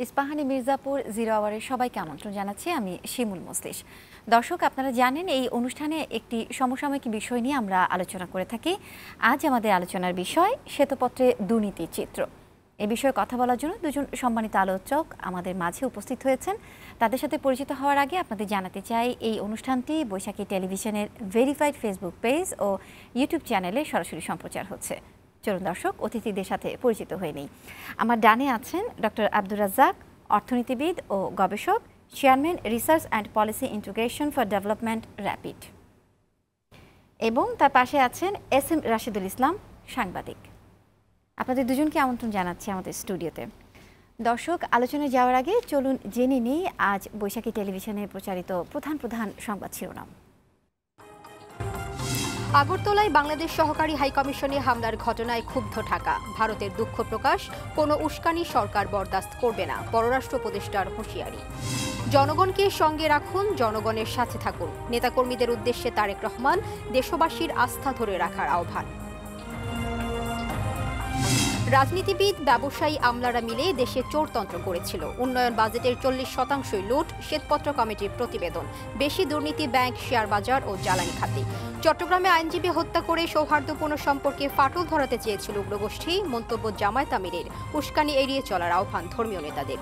Ispahani Mirzapur zero আওয়ারের সবাইকে আমন্ত্রণ জানাচ্ছি। আমি শিমুল মুসলিশ। দর্শক, আপনারা জানেন এই অনুষ্ঠানে একটি সমসাময়িক বিষয় নিয়ে আমরা আলোচনা করে থাকি। আজ আমাদের আলোচনার বিষয় শ্বেতপত্রে দুর্নীতির চিত্র। এই বিষয়ে কথা বলার জন্য দুজন সম্মানিত আলোচক আমাদের মাঝে উপস্থিত হয়েছেন। তাদের সাথে পরিচিত হওয়ার আগে আপনাদের জানাতে চাই এই অনুষ্ঠানটি বৈশাখী টেলিভিশনের ভেরিফাইড ফেসবুক পেজ ও ইউটিউব চ্যানেলে সরাসরি সম্প্রচার হচ্ছে। চলুন দর্শক, অতিথিদের সাথে পরিচিত হয়ে নেই। আমার ডানে আছেন ডক্টর আব্দুর রাজ্জাক, অর্থনীতিবিদ ও গবেষক, chairman research and policy integration for development rapid, এবং তার পাশে আছেন এস এম রাশিদুল ইসলাম, সাংবাদিক। আপনাদের দুজনকে আমন্ত্রণ জানাচ্ছি আমাদের স্টুডিওতে। দর্শক, আলোচনায় যাওয়ার আগে চলুন জেনে নিই আজ বৈশাখী টেলিভিশনে প্রচারিত প্রধান সংবাদ শিরোনাম। আগরতলায় বাংলাদেশ সহকারী হাইকমিশনে হামলার ঘটনায় ক্ষুব্ধ ঢাকা। ভারতের দুঃখ প্রকাশ, কোনো উস্কানি সরকার বরদাস্ত করবে না, পররাষ্ট্র উপদেষ্টার হুঁশিয়ারি। জনগণকে সঙ্গে রাখুন, জনগণের সাথে থাকুন, নেতাকর্মীদের উদ্দেশ্যে তারেক রহমান দেশবাসীর আস্থা ধরে রাখার আহ্বান। রাজনীতিবিদ, ব্যবসায়ী, আমলারা মিলে দেশে চোরতন্ত্র করেছিল। উন্নয়ন বাজেটের 40% লুট, শ্বেতপত্র কমিটির প্রতিবেদন। বেশি দুর্নীতি ব্যাংক, শেয়ার বাজার ও জ্বালানি খাতে। চট্টগ্রামে আইনজীবী হত্যা করে সৌহার্দ্যপূর্ণ সম্পর্কে ফাটল ধরাতে চেয়েছিল উগ্রগোষ্ঠী, মন্তব্য জামায়াত আমিরের। উস্কানি এড়িয়ে চলার আহ্বান ধর্মীয় নেতাদের।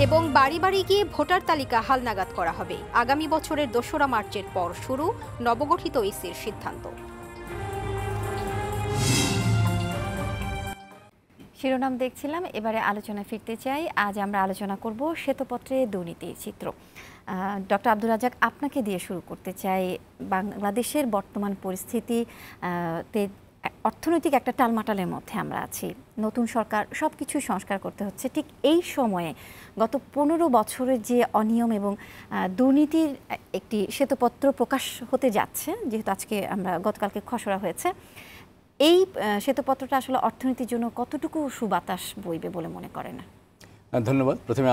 এবং বাড়ি বাড়ি গিয়ে ভোটার তালিকা হালনাগাদ করা হবে। আগামী বছরের 2রা মার্চের পর শুরু নবগঠিত ইসির সিদ্ধান্ত। শিরোনাম দেখছিলাম, এবারে আলোচনা ফিরতে চাই। আজ আমরা আলোচনা করব শ্বেতপত্রে দুর্নীতির চিত্র। ডক্টর আব্দুর রাজ্জাক, আপনাকে দিয়ে শুরু করতে চাই। বাংলাদেশের বর্তমান পরিস্থিতি অর্থনৈতিক একটা টালমাটালের মধ্যে আমরা আছি। নতুন সরকার সব কিছুই সংস্কার করতে হচ্ছে। ঠিক এই সময়ে গত 15 বছরের যে অনিয়ম এবং দুর্নীতির একটি শ্বেতপত্র প্রকাশ হতে যাচ্ছে, যেহেতু আজকে আমরা গতকালকে খসড়া হয়েছে, এই শ্বেতপত্রটা আসলে অর্থনীতির জন্য কতটুকু সুবাতাস বইবে বলে মনে করেন? ধন্যবাদ প্রথমে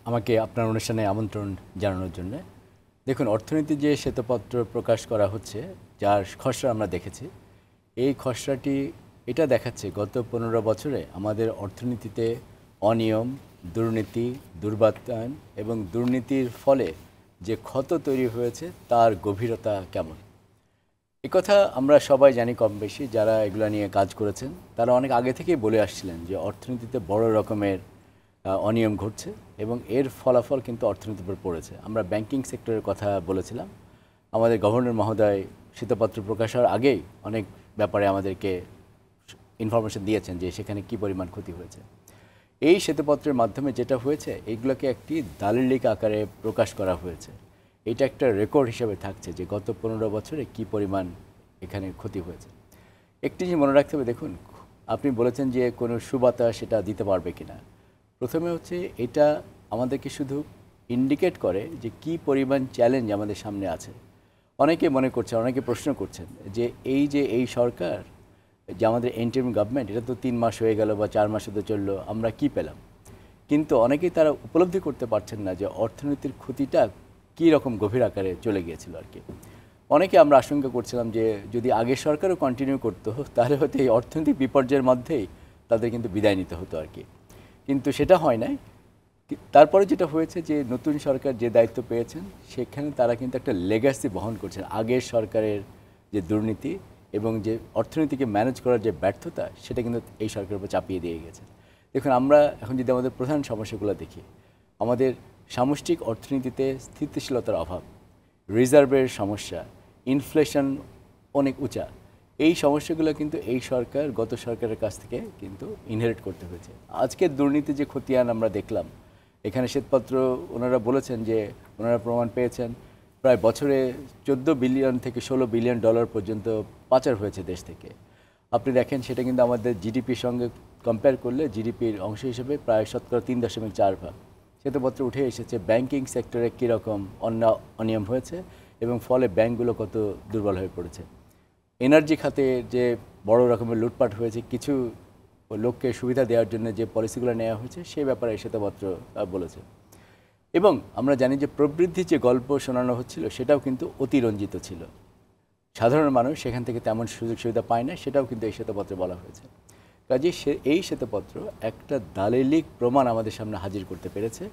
আমাকে আপনার অনুষ্ঠানে আমন্ত্রণ জানানোর জন্য। দেখুন, অর্থনীতির যে শ্বেতপত্র প্রকাশ করা হচ্ছে, যার খসড়া আমরা দেখেছি, এই খসড়াটি এটা দেখাচ্ছে গত 15 বছরে আমাদের অর্থনীতিতে অনিয়ম, দুর্নীতি, দুর্বার্তায়ন এবং দুর্নীতির ফলে যে ক্ষত তৈরি হয়েছে তার গভীরতা কেমন। একথা আমরা সবাই জানি কম বেশি, যারা এগুলো নিয়ে কাজ করেছেন তারা অনেক আগে থেকেই বলে আসছিলেন যে অর্থনীতিতে বড় রকমের অনিয়ম ঘটছে এবং এর ফলাফল কিন্তু অর্থনীতির উপর পড়েছে। আমরা ব্যাংকিং সেক্টরের কথা বলেছিলাম। আমাদের গভর্নর মহোদয় শ্বেতপত্র প্রকাশ হওয়ার আগেই অনেক ব্যাপারে আমাদেরকে ইনফরমেশন দিয়েছেন যে সেখানে কি পরিমাণ ক্ষতি হয়েছে। এই শ্বেতপত্রের মাধ্যমে যেটা হয়েছে, এইগুলোকে একটি দালিলিক আকারে প্রকাশ করা হয়েছে। এটা একটা রেকর্ড হিসেবে থাকছে যে গত 15 বছরে কি পরিমাণ এখানে ক্ষতি হয়েছে। একটি জিনিস মনে রাখতে হবে, দেখুন, আপনি বলেছেন যে কোনো সুবাতাস সেটা দিতে পারবে কিনা। প্রথমে হচ্ছে এটা আমাদেরকে শুধু ইন্ডিকেট করে যে কি পরিমাণ চ্যালেঞ্জ আমাদের সামনে আছে। অনেকে মনে করছেন, অনেকে প্রশ্ন করছেন যে এই সরকার, যে আমাদের ইন্টারিম গভর্নমেন্ট, এটা তো 3 মাস হয়ে গেল বা 4 মাস তো চললো, আমরা কি পেলাম। কিন্তু অনেকেই তারা উপলব্ধি করতে পারছেন না যে অর্থনীতির ক্ষতিটা কী রকম গভীর আকারে চলে গিয়েছিল আর কি। অনেকে আমরা আশঙ্কা করছিলাম যে যদি আগের সরকারও কন্টিনিউ করতো তাহলে হয়তো এই অর্থনৈতিক বিপর্যয়ের মধ্যেই তাদের কিন্তু বিদায় নিতে হতো আর কি। কিন্তু সেটা হয় নাই। তারপরে যেটা হয়েছে যে নতুন সরকার যে দায়িত্ব পেয়েছেন, সেখানে তারা কিন্তু একটা লেগাসি বহন করছেন। আগের সরকারের যে দুর্নীতি এবং যে অর্থনীতিকে ম্যানেজ করার যে ব্যর্থতা, সেটা কিন্তু এই সরকারের উপর চাপিয়ে দিয়ে গেছে। দেখুন, আমরা এখন যদি আমাদের প্রধান সমস্যাগুলো দেখি, আমাদের সামষ্টিক অর্থনীতিতে স্থিতিশীলতার অভাব, রিজার্ভের সমস্যা, ইনফ্লেশন অনেক উঁচা। এই সমস্যাগুলো কিন্তু এই সরকার গত সরকারের কাছ থেকে কিন্তু ইনহেরিট করতে হয়েছে। আজকের দুর্নীতি যে খতিয়ান আমরা দেখলাম, এখানে শ্বেতপত্র ওনারা বলেছেন যে ওনারা প্রমাণ পেয়েছেন প্রায় বছরে 14 বিলিয়ন থেকে 16 বিলিয়ন ডলার পর্যন্ত পাচার হয়েছে দেশ থেকে। আপনি দেখেন সেটা কিন্তু আমাদের জিডিপির সঙ্গে কম্পেয়ার করলে জিডিপির অংশ হিসেবে প্রায় 3.4 ভাগ। শ্বেতপত্র উঠে এসেছে ব্যাংকিং সেক্টরে কীরকম অনিয়ম হয়েছে এবং ফলে ব্যাংকগুলো কত দুর্বল হয়ে পড়েছে। এনার্জি খাতে যে বড় রকমের লুটপাট হয়েছে, কিছু লোককে সুবিধা দেওয়ার জন্য যে পলিসিগুলো নেওয়া হয়েছে সেই ব্যাপারে শ্বেতপত্র বলেছে। এবং আমরা জানি যে প্রবৃদ্ধির যে গল্প শোনানো হচ্ছিল সেটাও কিন্তু অতিরঞ্জিত ছিল। সাধারণ মানুষ সেখান থেকে তেমন সুযোগ সুবিধা পায় না, সেটাও কিন্তু এই শ্বেতপত্রে বলা হয়েছে। কাজে এই শ্বেতপত্র একটা দালিলিক প্রমাণ আমাদের সামনে হাজির করতে পেরেছে,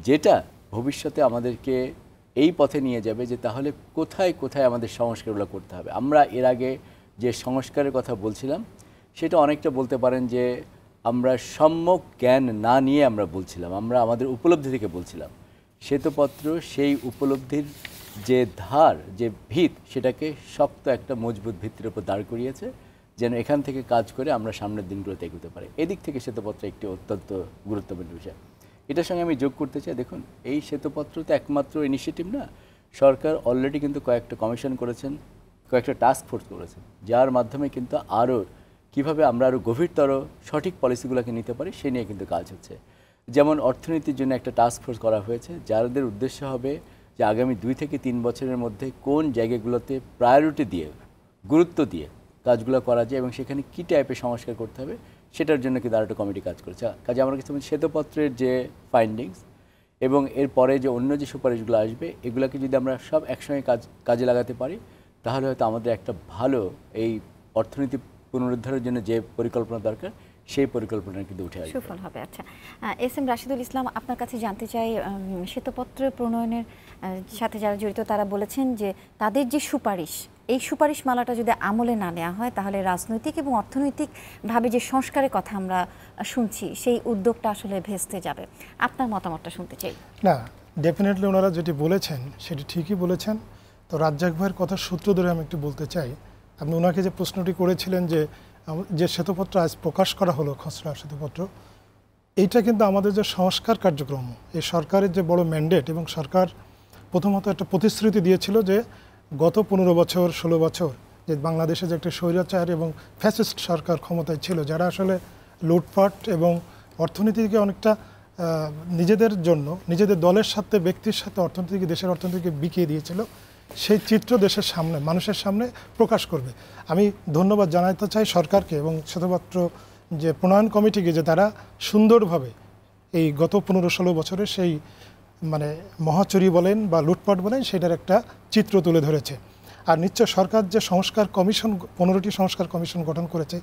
যেটা ভবিষ্যতে আমাদেরকে এই পথে নিয়ে যাবে যে তাহলে কোথায় কোথায় আমাদের সংস্কারগুলো করতে হবে। আমরা এর আগে যে সংস্কারের কথা বলছিলাম সেটা অনেকটা বলতে পারেন যে আমরা সম্যক জ্ঞান না নিয়ে আমরা বলছিলাম, আমরা আমাদের উপলব্ধি থেকে বলছিলাম। শ্বেতপত্র সেই উপলব্ধির যে ধার, যে ভিত, সেটাকে শক্ত একটা মজবুত ভিত্তির উপর দাঁড় করিয়েছে, যেন এখান থেকে কাজ করে আমরা সামনের দিনগুলোতে এগোতে পারি। এদিক থেকে শ্বেতপত্র একটি অত্যন্ত গুরুত্বপূর্ণ বিষয়। এটার সঙ্গে আমি যোগ করতে চাই, দেখুন এই শ্বেতপত্র তো একমাত্র ইনিশিয়েটিভ না, সরকার অলরেডি কিন্তু কয়েকটা কমিশন করেছেন, কয়েকটা টাস্ক ফোর্স করেছেন, যার মাধ্যমে কিন্তু আরও কীভাবে আমরা আরও গভীরতর সঠিক পলিসিগুলোকে নিতে পারি সে নিয়ে কিন্তু কাজ হচ্ছে। যেমন অর্থনীতির জন্য একটা টাস্ক ফোর্স করা হয়েছে, যাদের উদ্দেশ্য হবে যে আগামী 2 থেকে 3 বছরের মধ্যে কোন জায়গাগুলোতে প্রায়োরিটি দিয়ে, গুরুত্ব দিয়ে কাজগুলো করা যায় এবং সেখানে কী টাইপের সংস্কার করতে হবে সেটার জন্য কিন্তু আরেকটা কমিটি কাজ করেছে। কাজে আমার কাছে শ্বেতপত্রের যে ফাইন্ডিংস এবং এরপরে যে অন্য যে সুপারিশগুলো আসবে, এগুলোকে যদি আমরা সব একসঙ্গে কাজে লাগাতে পারি তাহলে হয়তো আমাদের একটা ভালো এই অর্থনীতি পুনরুদ্ধারের জন্য যে পরিকল্পনা দরকার সেই পরিকল্পনা কিন্তু উঠে আসবে, সুফল হবে। আচ্ছা, এস এম রাশিদুল ইসলাম, আপনার কাছে জানতে চাই, শ্বেতপত্র প্রণয়নের সাথে যারা জড়িত তারা বলেছেন যে তাদের যে সুপারিশ, এই সুপারিশ মালাটা যদি আমলে না নেওয়া হয় তাহলে রাজনৈতিক এবং অর্থনৈতিকভাবে যে সংস্কারের কথা আমরা শুনছি সেই উদ্যোগটা আসলে ভেস্তে যাবে। আপনার মতামতটা শুনতে চাই। না, ডেফিনেটলি ওনারা যেটি বলেছেন সেটি ঠিকই বলেছেন। তো রাজ্জাক ভাইয়ের কথা সূত্র ধরে আমি একটু বলতে চাই, আপনি ওনাকে যে প্রশ্নটি করেছিলেন যে শ্বেতপত্র আজ প্রকাশ করা হলো, খসড়া শ্বেতপত্র, এইটা কিন্তু আমাদের যে সংস্কার কার্যক্রম, এই সরকারের যে বড় ম্যান্ডেট, এবং সরকার প্রথমত একটা প্রতিশ্রুতি দিয়েছিল যে গত 15 বছর 16 বছর যে বাংলাদেশে যে একটা স্বৈরাচার এবং ফ্যাসিস্ট সরকার ক্ষমতায় ছিল, যারা আসলে লুটপাট এবং অর্থনীতিকে অনেকটা নিজেদের জন্য, নিজেদের দলের সাথে, ব্যক্তির সাথে অর্থনীতিকে, দেশের অর্থনীতিকে বিকিয়ে দিয়েছিল, সেই চিত্র দেশের সামনে, মানুষের সামনে প্রকাশ করবে। আমি ধন্যবাদ জানাতে চাই সরকারকে এবং শ্বেতপত্র যে প্রণয়ন কমিটিকে, যে তারা সুন্দরভাবে এই গত 15-16 বছরে সেই মানে মহাচুরি বলেন বা লুটপাট বলেন সেটার একটা চিত্র তুলে ধরেছে। আর নিশ্চয় সরকার যে সংস্কার কমিশন, 15টি সংস্কার কমিশন গঠন করেছে,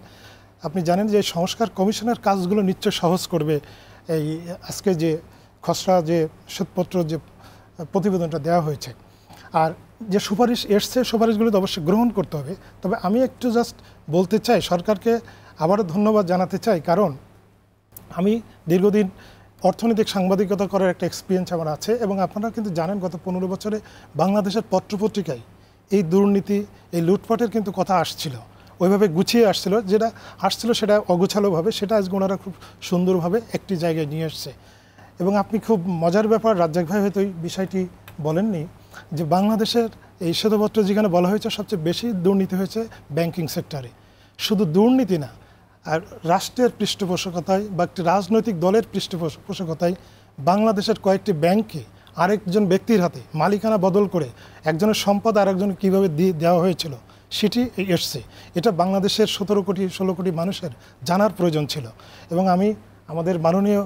আপনি জানেন যে এই সংস্কার কমিশনের কাজগুলো নিশ্চয় সহজ করবে এই আজকে যে খসড়া যে শ্বেতপত্র যে প্রতিবেদনটা দেওয়া হয়েছে। আর যে সুপারিশ এসছে, সুপারিশগুলো তো অবশ্যই গ্রহণ করতে হবে। তবে আমি একটু জাস্ট বলতে চাই, সরকারকে আবারও ধন্যবাদ জানাতে চাই, কারণ আমি দীর্ঘদিন অর্থনৈতিক সাংবাদিকতা করার একটা এক্সপিরিয়েন্স আমার আছে, এবং আপনারা কিন্তু জানেন গত 15 বছরে বাংলাদেশের পত্রপত্রিকায় এই দুর্নীতি, এই লুটপাটের কিন্তু কথা আসছিল, ওইভাবে গুছিয়ে আসছিল, যেটা আসছিল সেটা অগোছালোভাবে, সেটা আজকে ওনারা খুব সুন্দরভাবে একটি জায়গায় নিয়ে আসছে। এবং আপনি খুব মজার ব্যাপার, রাজ্জাক ভাই হয়তো এই বিষয়টি বলেননি, যে বাংলাদেশের এই শ্বেতপত্র যেখানে বলা হয়েছে সবচেয়ে বেশি দুর্নীতি হয়েছে ব্যাংকিং সেক্টরে। শুধু দুর্নীতি না, আর রাষ্ট্রের পৃষ্ঠপোষকতায় বা একটি রাজনৈতিক দলের পৃষ্ঠপোষকতায় বাংলাদেশের কয়েকটি ব্যাংকে আরেকজন ব্যক্তির হাতে মালিকানা বদল করে একজনের সম্পদ আরেকজন কীভাবে দেওয়া হয়েছিল সেটি এসছে। এটা বাংলাদেশের 17-16 কোটি মানুষের জানার প্রয়োজন ছিল। এবং আমি আমাদের মাননীয়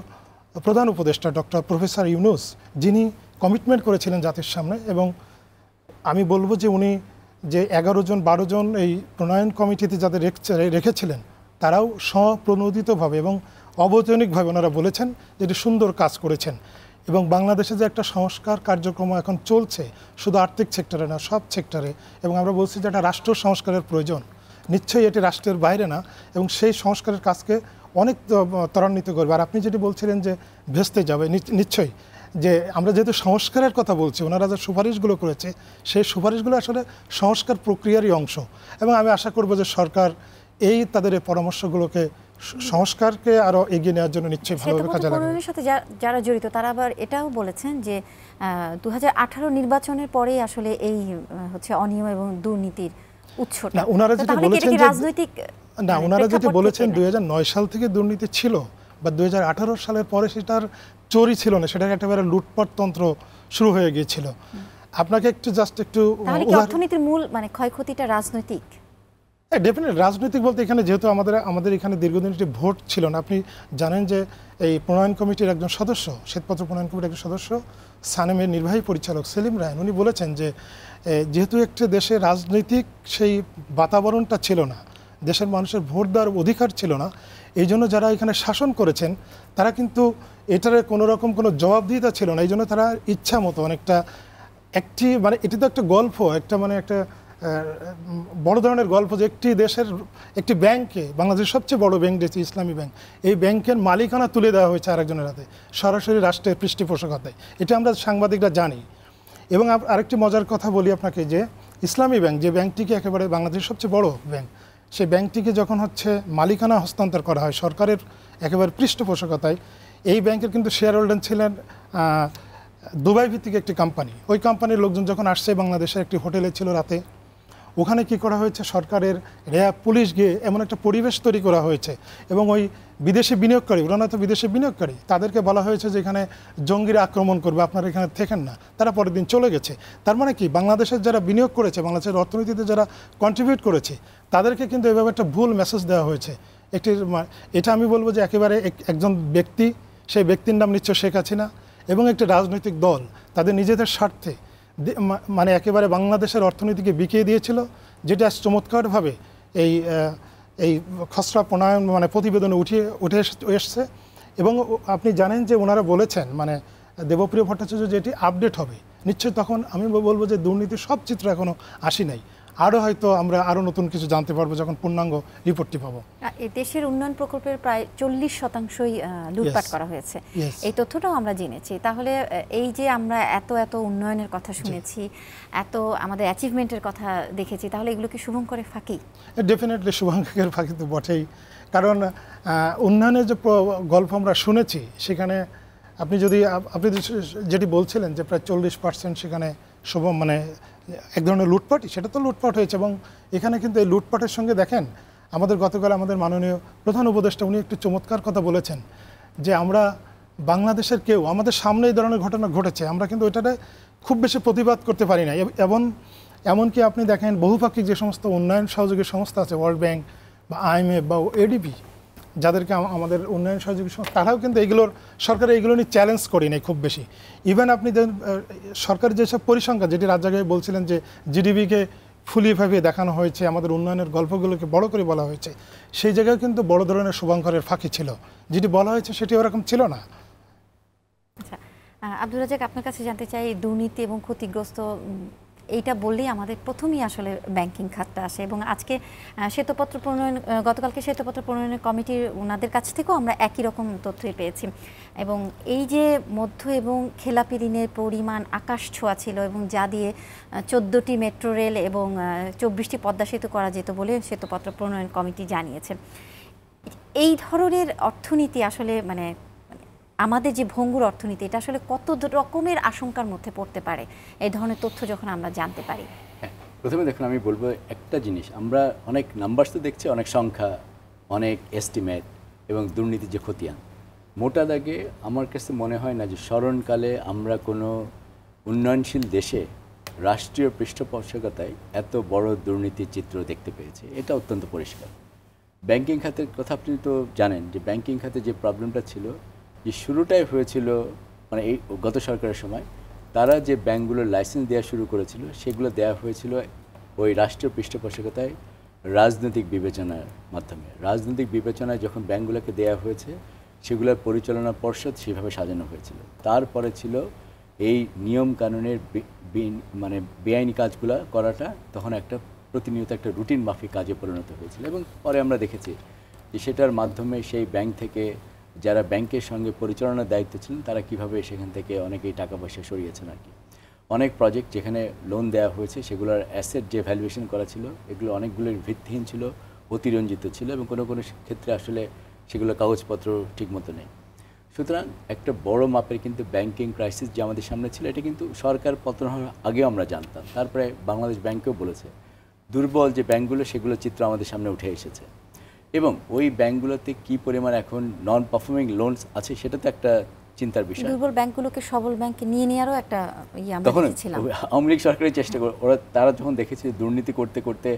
প্রধান উপদেষ্টা ডক্টর প্রফেসর ইউনূস, যিনি কমিটমেন্ট করেছিলেন জাতির সামনে, এবং আমি বলবো যে উনি যে 11 জন 12 জন এই প্রণয়ন কমিটিতে যাদের রেখেছিলেন, তারাও স্বপ্রণোদিতভাবে এবং অবৈতনিকভাবে ওনারা বলেছেন যে এটি সুন্দর কাজ করেছেন। এবং বাংলাদেশে যে একটা সংস্কার কার্যক্রম এখন চলছে, শুধু আর্থিক সেক্টরে না, সব সেক্টরে, এবং আমরা বলছি যে একটা রাষ্ট্র সংস্কারের প্রয়োজন, নিশ্চয়ই এটি রাষ্ট্রের বাইরে না, এবং সেই সংস্কারের কাজকে অনেক ত্বরান্বিত করবে। আর আপনি যেটি বলছিলেন যে ভেস্তে যাবে, নিশ্চয়ই যে আমরা যেহেতু সংস্কারের কথা বলছি, ওনারা যে সুপারিশগুলো করেছে সেই সুপারিশগুলো আসলে সংস্কার প্রক্রিয়ারই অংশ, এবং আমি আশা করব যে সরকার এই তাদের এই পরামর্শগুলোকে সংস্কারকে আরও এগিয়ে নেওয়ার জন্য নিশ্চয়ই ভালোভাবে কাজে লাগাবে। সাথে যারা জড়িত তারা আবার এটাও বলেছেন যে 2018 নির্বাচনের পরেই আসলে এই হচ্ছে অনিয়ম এবং দুর্নীতির উৎসটা। না, ওনারা যেটা বলেছেন যে রাজনৈতিক, না, ওনারা যেটা বলেছেন 2009 সাল থেকে দুর্নীতি ছিল, বা 2018 সালের পরে সেটার চোরই ছিল না, সেটাকে একেবারে লুটপাট তন্ত্র শুরু হয়ে গিয়েছিল। আপনাকে একটু জাস্ট একটু, তাহলে কি অর্থনীতির মূল মানে ক্ষয়ক্ষতিটা রাজনৈতিক? ডেফিনেটলি রাজনৈতিক বলতে এখানে যেহেতু আমাদের এখানে দীর্ঘদিন একটি ভোট ছিল না। আপনি জানেন যে এই প্রণয়ন কমিটির একজন সদস্য, শ্বেতপত্র প্রণয়ন কমিটির একজন সদস্য, সানেমের নির্বাহী পরিচালক সেলিম রায়ন, উনি বলেছেন যে যেহেতু একটি দেশে রাজনৈতিক সেই বাতাবরণটা ছিল না, দেশের মানুষের ভোট দেওয়ার অধিকার ছিল না, এই জন্য যারা এখানে শাসন করেছেন তারা কিন্তু এটার কোনো রকম কোনো জবাবদিহিতা ছিল না, এই জন্য তারা ইচ্ছা মতো অনেকটা একটি মানে এটি তো একটা গল্প, একটা মানে একটা বড় ধরনের গল্প যে একটি দেশের একটি ব্যাংকে, বাংলাদেশের সবচেয়ে বড় ব্যাংক যেটি ইসলামী ব্যাংক, এই ব্যাংকের মালিকানা তুলে দেওয়া হয়েছে আরেকজনের হাতে সরাসরি রাষ্ট্রের পৃষ্ঠপোষকতায়। এটা আমরা সাংবাদিকরা জানি। এবং আরেকটি মজার কথা বলি আপনাকে যে ইসলামী ব্যাংক, যে ব্যাংকটিকে একেবারে বাংলাদেশের সবচেয়ে বড় ব্যাংক, সেই ব্যাংকটিকে যখন মালিকানা হস্তান্তর করা হয় সরকারের একেবারে পৃষ্ঠপোষকতায়, এই ব্যাংকের কিন্তু শেয়ার হোল্ডার ছিলেন দুবাই ভিত্তিক একটি কোম্পানি। ওই কোম্পানির লোকজন যখন আসছে বাংলাদেশের একটি হোটেলে ছিল রাতে, ওখানে কি করা হয়েছে, সরকারের র্যাব পুলিশ গিয়ে এমন একটা পরিবেশ তৈরি করা হয়েছে এবং ওই বিদেশি বিনিয়োগকারী, ওরা তো বিদেশি বিনিয়োগকারী, তাদেরকে বলা হয়েছে যে এখানে জঙ্গিরা আক্রমণ করবে, আপনারা এখানে থেকেন না। তারা পরের দিন চলে গেছে। তার মানে কি, বাংলাদেশের যারা বিনিয়োগ করেছে, বাংলাদেশের অর্থনীতিতে যারা কন্ট্রিবিউট করেছে, তাদেরকে কিন্তু এভাবে একটা ভুল মেসেজ দেওয়া হয়েছে। এটা আমি বলবো যে একেবারে একজন ব্যক্তি, সেই ব্যক্তির নাম নিশ্চয় শেখ হাসিনা, এবং একটি রাজনৈতিক দল তাদের নিজেদের স্বার্থে মানে একেবারে বাংলাদেশের অর্থনীতিকে বিকিয়ে দিয়েছিল, যেটা চমৎকারভাবে এই খসড়া প্রণয়ন মানে প্রতিবেদনে উঠে এসছে। এবং আপনি জানেন যে ওনারা বলেছেন মানে দেবপ্রিয় ভট্টাচার্য যেটি আপডেট হবে, নিশ্চয়ই তখন আমি বলবো যে দুর্নীতির সব চিত্র এখনও আসি নাই, আরও হয়তো আমরা আরও নতুন কিছু জানতে পারবো যখন পূর্ণাঙ্গ রিপোর্টটি পাবো। দেশের উন্নয়ন প্রকল্পের প্রায় 40% লুটপাট করা হয়েছে, এই তথ্যটাও আমরা জেনেছি। তাহলে এই যে আমরা এত উন্নয়নের কথা শুনেছি, এত আমাদের অ্যাচিভমেন্টের কথা দেখেছি, তাহলে এগুলো কি শুভঙ্করের ফাঁকি? ডেফিনেটলি শুভঙ্করের ফাঁকি তো বটেই, কারণ উন্নয়নের যে গল্প আমরা শুনেছি সেখানে আপনি যেটি বলছিলেন যে প্রায় 40% সেখানে মানে এক ধরনের লুটপাটই, সেটা তো লুটপাট হয়েছে। এবং এখানে কিন্তু এই লুটপাটের সঙ্গে দেখেন আমাদের গতকাল আমাদের মাননীয় প্রধান উপদেষ্টা উনি একটু চমৎকার কথা বলেছেন যে আমরা বাংলাদেশের কেউ, আমাদের সামনে এই ধরনের ঘটনা ঘটেছে, আমরা কিন্তু ওইটাতে খুব বেশি প্রতিবাদ করতে পারি না। এমনকি আপনি দেখেন বহুপাক্ষিক যে সমস্ত উন্নয়ন সহযোগী সংস্থা আছে, ওয়ার্ল্ড ব্যাংক বা IMF বা ADB, যাদেরকে আমাদের উন্নয়ন সহযোগী সংস্থা, তারাও কিন্তু সরকার এইগুলো নিয়ে চ্যালেঞ্জ করি নাই খুব বেশি। ইভেন আপনি সরকারের যেসব পরিসংখ্যান, যেটি রাত জায়গায় বলছিলেন যে GDP-কে ফুলিয়ে ফাঁপিয়ে দেখানো হয়েছে, আমাদের উন্নয়নের গল্পগুলোকে বড় করে বলা হয়েছে, সেই জায়গায় কিন্তু বড় ধরনের শুভঙ্করের ফাঁকি ছিল। যেটি বলা হয়েছে সেটি ওরকম ছিল না। আচ্ছা, আব্দুর রাজ্জাক, আপনার কাছে জানতে চাই, দুর্নীতি এবং ক্ষতিগ্রস্ত এইটা বললেই আমাদের প্রথমেই আসলে ব্যাংকিং খাতটা আসে। এবং আজকে শ্বেতপত্র প্রণয়ন, গতকালকে শ্বেতপত্র প্রণয়নের কমিটির ওনাদের কাছ থেকেও আমরা একই রকম তথ্যই পেয়েছি। এবং এই যে মধ্য এবং খেলাপি ঋণের পরিমাণ আকাশ ছোঁয়া ছিল, এবং যা দিয়ে 14টি মেট্রো রেল এবং 24টি পদ্মা সেতু করা যেত বলে শ্বেতপত্র প্রণয়ন কমিটি জানিয়েছে। এই ধরনের অর্থনীতি আসলে মানে আমাদের যে ভঙ্গুর অর্থনীতি, এটা আসলে কত রকমের আশঙ্কার মধ্যে পড়তে পারে এই ধরনের তথ্য যখন আমরা জানতে পারি? প্রথমে দেখুন, আমি বলবো একটা জিনিস, আমরা অনেক নাম্বারস তো দেখছি, অনেক সংখ্যা, অনেক এস্টিমেট এবং দুর্নীতির যে খতিয়ান, মোটা দাগে আমার কাছে মনে হয় না যে স্মরণকালে আমরা কোনো উন্নয়নশীল দেশে রাষ্ট্রীয় পৃষ্ঠপোষকতায় এত বড় দুর্নীতির চিত্র দেখতে পেয়েছি। এটা অত্যন্ত পরিষ্কার। ব্যাংকিং খাতের কথা আপনি তো জানেন যে ব্যাংকিং খাতে যে প্রবলেমটা ছিল, যে শুরুটাই হয়েছিল মানে এই গত সরকারের সময়, তারা যে ব্যাংকগুলোর লাইসেন্স দেওয়া শুরু করেছিল, সেগুলো দেওয়া হয়েছিল ওই রাষ্ট্রীয় পৃষ্ঠপোষকতায় রাজনৈতিক বিবেচনার মাধ্যমে। রাজনৈতিক বিবেচনায় যখন ব্যাংকগুলোকে দেওয়া হয়েছে, সেগুলোর পরিচালনা পর্ষদ সেভাবে সাজানো হয়েছিল। তারপরে ছিল এই নিয়ম কানুনের মানে বেআইনি কাজগুলো করাটা তখন একটা প্রতিনিয়ত একটা রুটিন মাফিক কাজে পরিণত হয়েছিল। এবং পরে আমরা দেখেছি যে সেটার মাধ্যমে সেই ব্যাংক থেকে যারা ব্যাংকের সঙ্গে পরিচালনার দায়িত্ব ছিলেন, তারা কিভাবে সেখান থেকে অনেকেই টাকা পয়সা সরিয়েছেন আর কি। অনেক প্রজেক্ট যেখানে লোন দেওয়া হয়েছে, সেগুলোর অ্যাসেট যে ভ্যালুয়েশন করা ছিল, এগুলো অনেকগুলোর ভিত্তিহীন ছিল, অতিরঞ্জিত ছিল, এবং কোনো কোনো ক্ষেত্রে আসলে সেগুলো কাগজপত্র ঠিকমতো নেই। সুতরাং একটা বড় মাপের কিন্তু ব্যাংকিং ক্রাইসিস যে আমাদের সামনে ছিল, এটা কিন্তু সরকার পতন হওয়ার আগেও আমরা জানতাম। তারপরে বাংলাদেশ ব্যাংকেও বলেছে দুর্বল যে ব্যাংকগুলো, সেগুলো চিত্র আমাদের সামনে উঠে এসেছে। এবং ওই ব্যাংকগুলোতে কি পরিমাণ এখন নন পারফর্মিং লোনস আছে, সেটা তো একটা চিন্তার বিষয়। দুর্বল ব্যাংকগুলোকে সবল ব্যাংকে নিয়ে নেওয়ারও একটা তখন আওয়ামী লীগ সরকারের চেষ্টা করে তারা যখন দেখেছে দুর্নীতি করতে করতে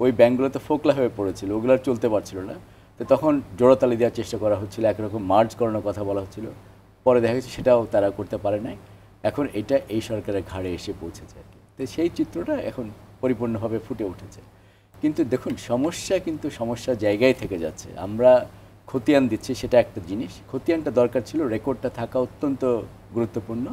ওই ব্যাংকগুলোতে ফোকলা হয়ে পড়েছিল, ওগুলো আর চলতে পারছিল না, তো তখন জোড়াতালি দেওয়ার চেষ্টা করা হচ্ছিল, একরকম মার্জ করানোর কথা বলা হচ্ছিল। পরে দেখা গেছে সেটাও তারা করতে পারে নাই। এখন এটা এই সরকারের ঘাড়ে এসে পৌঁছেছে আর কি। তো সেই চিত্রটা এখন পরিপূর্ণভাবে ফুটে উঠেছে। কিন্তু দেখুন, সমস্যা কিন্তু সমস্যা জায়গায় থেকে যাচ্ছে। আমরা খতিয়ান দিচ্ছে সেটা একটা জিনিস, খতিয়ানটা দরকার ছিল, রেকর্ডটা থাকা অত্যন্ত গুরুত্বপূর্ণ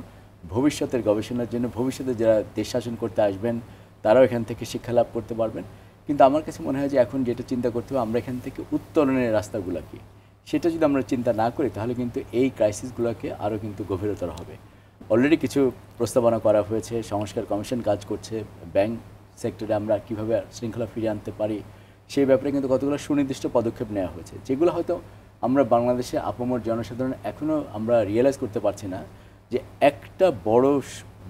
ভবিষ্যতের গবেষণার জন্য। ভবিষ্যতে যারা দেশ শাসন করতে আসবেন তারাও এখান থেকে শিক্ষা লাভ করতে পারবেন। কিন্তু আমার কাছে মনে হয় যে এখন যেটা চিন্তা করতে হবে, আমরা এখান থেকে উত্তরণের রাস্তাগুলো কি, সেটা যদি আমরা চিন্তা না করি তাহলে কিন্তু এই ক্রাইসিসগুলোকে আরও কিন্তু গভীরতর হবে। অলরেডি কিছু প্রস্তাবনা করা হয়েছে, সংস্কার কমিশন কাজ করছে, ব্যাংক সেক্টরে আমরা কীভাবে শৃঙ্খলা ফিরিয়ে আনতে পারি সেই ব্যাপারে কিন্তু কতগুলো সুনির্দিষ্ট পদক্ষেপ নেওয়া হয়েছে, যেগুলো হয়তো আমরা বাংলাদেশে আপামর জনসাধারণ এখনও আমরা রিয়েলাইজ করতে পারছি না যে একটা বড়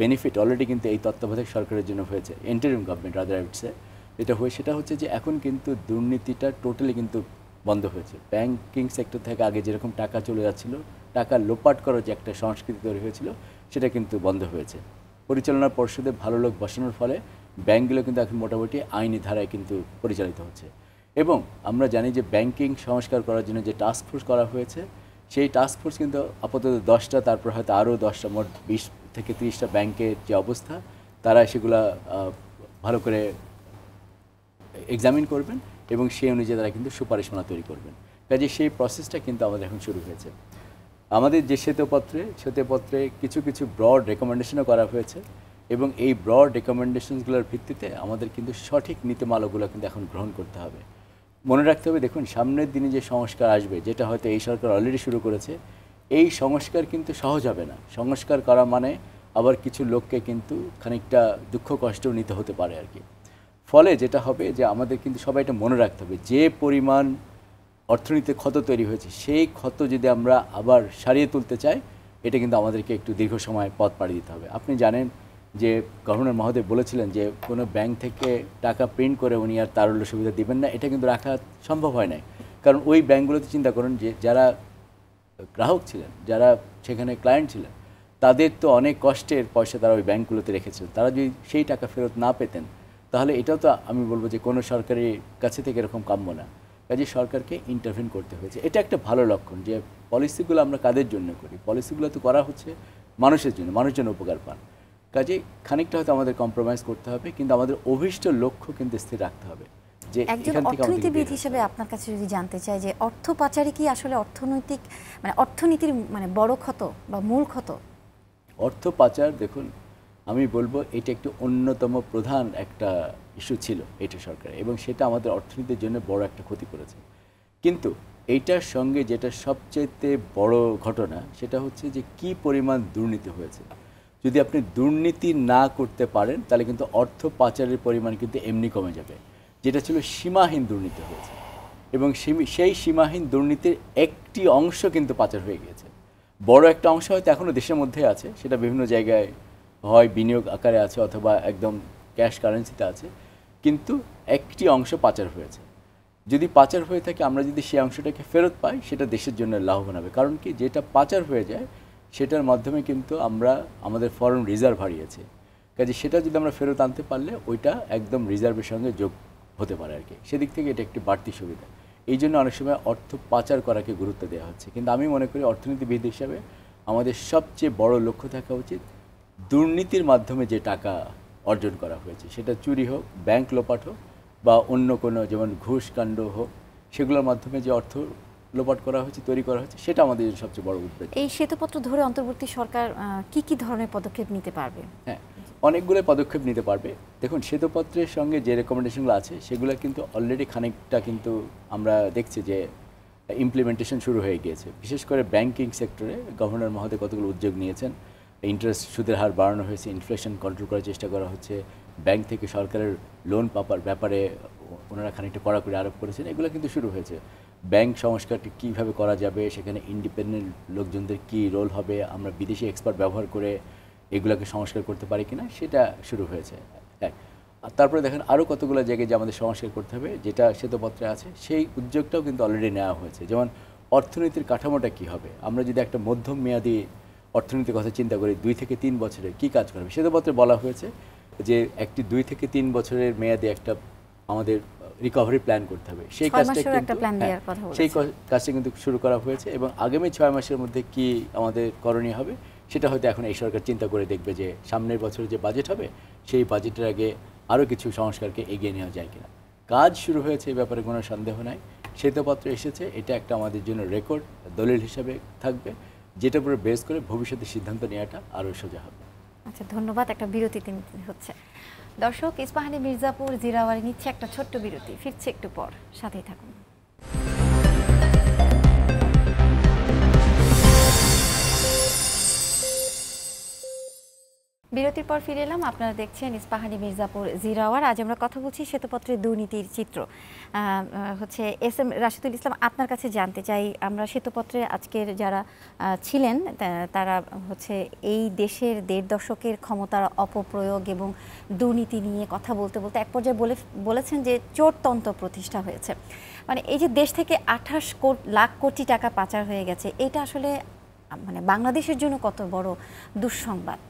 বেনিফিট অলরেডি কিন্তু এই তত্ত্বাবধায়ক সরকারের জন্য হয়েছে, ইন্টারিম গভর্নমেন্ট রাদার আইটসে। যেটা সেটা হচ্ছে যে এখন কিন্তু দুর্নীতিটা টোটালি কিন্তু বন্ধ হয়েছে। ব্যাংকিং সেক্টর থেকে আগে যেরকম টাকা চলে যাচ্ছিল, টাকা লোপাট করার যে একটা সংস্কৃতি তৈরি হয়েছিল, সেটা কিন্তু বন্ধ হয়েছে। পরিচালনা পর্ষদে ভালো লোক বসানোর ফলে ব্যাংকগুলো কিন্তু এখন মোটামুটি আইনি ধারায় কিন্তু পরিচালিত হচ্ছে। এবং আমরা জানি যে ব্যাংকিং সংস্কার করার জন্য যে টাস্ক ফোর্স করা হয়েছে, সেই টাস্ক ফোর্স কিন্তু আপাতত 10টা, তারপর হয়তো আরও 10টা, মোট 20 থেকে 30টা ব্যাংকের যে অবস্থা, তারা সেগুলা ভালো করে এক্সামিন করবেন এবং সেই অনুযায়ী তারা কিন্তু সুপারিশমালা তৈরি করবেন। কাজে সেই প্রসেসটা কিন্তু আমাদের এখন শুরু হয়েছে। আমাদের যে শ্বেতপত্রে কিছু কিছু ব্রড রেকমেন্ডেশনও করা হয়েছে এবং এই ব্রড রেকমেন্ডেশনসগুলোর ভিত্তিতে আমাদের কিন্তু সঠিক নীতিমালাগুলো কিন্তু এখন গ্রহণ করতে হবে। মনে রাখতে হবে, দেখুন সামনের দিনে যে সংস্কার আসবে, যেটা হয়তো এই সরকার অলরেডি শুরু করেছে, এই সংস্কার কিন্তু সহজ হবে না। সংস্কার করা মানে আবার কিছু লোককে কিন্তু খানিকটা দুঃখ কষ্টও নিতে হতে পারে আর কি। ফলে যেটা হবে যে আমাদের কিন্তু সবাই এটা মনে রাখতে হবে, যে পরিমাণ অর্থনীতিতে ক্ষত তৈরি হয়েছে, সেই ক্ষত যদি আমরা আবার সারিয়ে তুলতে চাই, এটা কিন্তু আমাদেরকে একটু দীর্ঘ সময় পথ পাড়ি দিতে হবে। আপনি জানেন যে গভর্নর মহোদয় বলেছিলেন যে কোনো ব্যাংক থেকে টাকা প্রিন্ট করে উনি আর তারল্য সুবিধা দিবেন না, এটা কিন্তু রাখা সম্ভব হয় না। কারণ ওই ব্যাংকগুলোতে চিন্তা করুন যে যারা গ্রাহক ছিলেন, যারা সেখানে ক্লায়েন্ট ছিলেন, তাদের তো অনেক কষ্টের পয়সা তারা ওই ব্যাংকগুলোতে রেখেছিলেন। তারা যদি সেই টাকা ফেরত না পেতেন, তাহলে এটাও তো আমি বলবো যে কোনো সরকারের কাছে থেকে এরকম কাম্য না। কাজে সরকারকে ইন্টারভিন করতে হয়েছে। এটা একটা ভালো লক্ষণ যে পলিসিগুলো আমরা কাদের জন্য করি, পলিসিগুলো তো করা হচ্ছে মানুষের জন্য, মানুষজন উপকার পান। কাজে খানিকটা হয়তো আমাদের কম্প্রোমাইজ করতে হবে, কিন্তু আমাদের অভীষ্ট লক্ষ্য কিন্তু স্থির রাখতে হবে। যে একজন অর্থনীতিবিদ হিসেবে আপনার কাছে যদি জানতে চাই যে অর্থ পাচারে কি আসলে অর্থনীতির বড় ক্ষত বা মূল ক্ষত? অর্থ পাচার, দেখুন আমি বলবো এটা একটি অন্যতম প্রধান একটা ইস্যু ছিল এটা সরকার, এবং সেটা আমাদের অর্থনীতির জন্য বড় একটা ক্ষতি করেছে। কিন্তু এইটার সঙ্গে যেটা সবচেয়ে বড় ঘটনা, সেটা হচ্ছে যে কি পরিমাণ দুর্নীতি হয়েছে। যদি আপনি দুর্নীতি না করতে পারেন তাহলে কিন্তু অর্থ পাচারের পরিমাণ কিন্তু এমনি কমে যাবে। যেটা ছিল সীমাহীন দুর্নীতি হয়েছে, এবং সেই সীমাহীন দুর্নীতির একটি অংশ কিন্তু পাচার হয়ে গিয়েছে। বড় একটা অংশ হয়তো এখনও দেশের মধ্যে আছে, সেটা বিভিন্ন জায়গায় হয় বিনিয়োগ আকারে আছে অথবা একদম ক্যাশ কারেন্সিতে আছে, কিন্তু একটি অংশ পাচার হয়েছে। যদি পাচার হয়ে থাকে, আমরা যদি সেই অংশটাকে ফেরত পাই, সেটা দেশের জন্য লাভবান হবে। কারণ কি, যেটা পাচার হয়ে যায় সেটার মাধ্যমে কিন্তু আমরা আমাদের ফরেন রিজার্ভ হারিয়েছি। কাজে সেটা যদি আমরা ফেরত আনতে পারলে ওইটা একদম রিজার্ভের সঙ্গে যোগ হতে পারে আর কি। সেদিক থেকে এটা একটি বাড়তি সুবিধা। এই জন্য অনেক সময় অর্থ পাচার করাকে গুরুত্ব দেওয়া হচ্ছে। কিন্তু আমি মনে করি অর্থনীতিবিদ হিসাবে আমাদের সবচেয়ে বড় লক্ষ্য থাকা উচিত দুর্নীতির মাধ্যমে যে টাকা অর্জন করা হয়েছে, সেটা চুরি হোক, ব্যাংক লোপাট হোক, বা অন্য কোনো যেমন ঘুষ কাণ্ড হোক, সেগুলোর মাধ্যমে যে অর্থ লোপাট করা হয়েছে, তৈরি করা হয়েছে, সেটা আমাদের সবচেয়ে বড় উদ্বেগ। এই শ্বেতপত্র ধরে অন্তর্বর্তী সরকার কি ধরনের পদক্ষেপ নিতে পারবে? হ্যাঁ, অনেকগুলো পদক্ষেপ নিতে পারবে। দেখুন শ্বেতপত্রের সঙ্গে যে রেকমেন্ডেশনগুলো আছে সেগুলো কিন্তু অলরেডি খানিকটা কিন্তু আমরা দেখছি যে ইমপ্লিমেন্টেশন শুরু হয়ে গিয়েছে। বিশেষ করে ব্যাংকিং সেক্টরে গভর্নর মহোদয় কতগুলো উদ্যোগ নিয়েছেন। ইন্টারেস্ট সুদের হার বাড়ানো হয়েছে, ইনফ্লেশন কন্ট্রোল করার চেষ্টা করা হচ্ছে, ব্যাংক থেকে সরকারের লোন পাওয়ার ব্যাপারে ওনারা খানিকটা কড়াকড়ি আরোপ করেছেন। এগুলো কিন্তু শুরু হয়েছে। ব্যাংক সংস্কারটি কীভাবে করা যাবে, সেখানে ইন্ডিপেন্ডেন্ট লোকজনদের কী রোল হবে, আমরা বিদেশি এক্সপার্ট ব্যবহার করে এগুলোকে সংস্কার করতে পারি কিনা, সেটা শুরু হয়েছে। আর তারপরে দেখেন আরও কতগুলো জায়গায় যে আমাদের সংস্কার করতে হবে, যেটা শ্বেতপত্রে আছে, সেই উদ্যোগটাও কিন্তু অলরেডি নেওয়া হয়েছে। যেমন অর্থনীতির কাঠামোটা কী হবে, আমরা যদি একটা মধ্যম মেয়াদী অর্থনীতির কথা চিন্তা করি, 2 থেকে 3 বছরের কী কাজ করবে, শ্বেতপত্রে বলা হয়েছে যে একটি 2 থেকে 3 বছরের মেয়াদে একটা আমাদের রিকভারি প্ল্যান করতে হবে। সেই কাজটা কিন্তু শুরু করা হয়েছে, এবং আগামী 6 মাসের মধ্যে কি আমাদের করণীয় হবে সেটা হয়তো এখন এই সরকার চিন্তা করে দেখবে যে সামনের বছরে যে বাজেট হবে সেই বাজেটের আগে আরও কিছু সংস্কারকে এগিয়ে নেওয়া যায় কিনা। কাজ শুরু হয়েছে, এই ব্যাপারে কোনো সন্দেহ নাই, শ্বেতপত্র এসেছে, এটা একটা আমাদের জন্য রেকর্ড দলিল হিসেবে থাকবে, যেটার উপরে বেস করে ভবিষ্যতে সিদ্ধান্ত নেওয়াটা আরও সোজা হবে। আচ্ছা, ধন্যবাদ। একটা বিরতিতে নিতে হচ্ছে। দর্শক, ইস্পাহানি মির্জাপুর জিরাওয়ারি নিচ্ছে একটা ছোট্ট বিরতি, ফিরছে একটু পর, সাথেই থাকুন। বিরতির পর ফিরে এলাম। আপনারা দেখছেন ইস্পাহানি মির্জাপুর জিরাওয়ার। আজ আমরা কথা বলছি শ্বেতপত্রের দুর্নীতির চিত্র। হচ্ছে এস.এম. রাশিদুল ইসলাম, আপনার কাছে জানতে চাই, আমরা শ্বেতপত্রে আজকের যারা ছিলেন তারা হচ্ছে এই দেশের ১.৫ দশকের ক্ষমতার অপপ্রয়োগ এবং দুর্নীতি নিয়ে কথা বলতে বলতে এক পর্যায়ে বলেছেন যে চোরতন্ত্র প্রতিষ্ঠা হয়েছে। মানে এই যে দেশ থেকে ২৮ লাখ কোটি টাকা পাচার হয়ে গেছে, এটা আসলে মানে বাংলাদেশের জন্য কত বড় দুঃসংবাদ?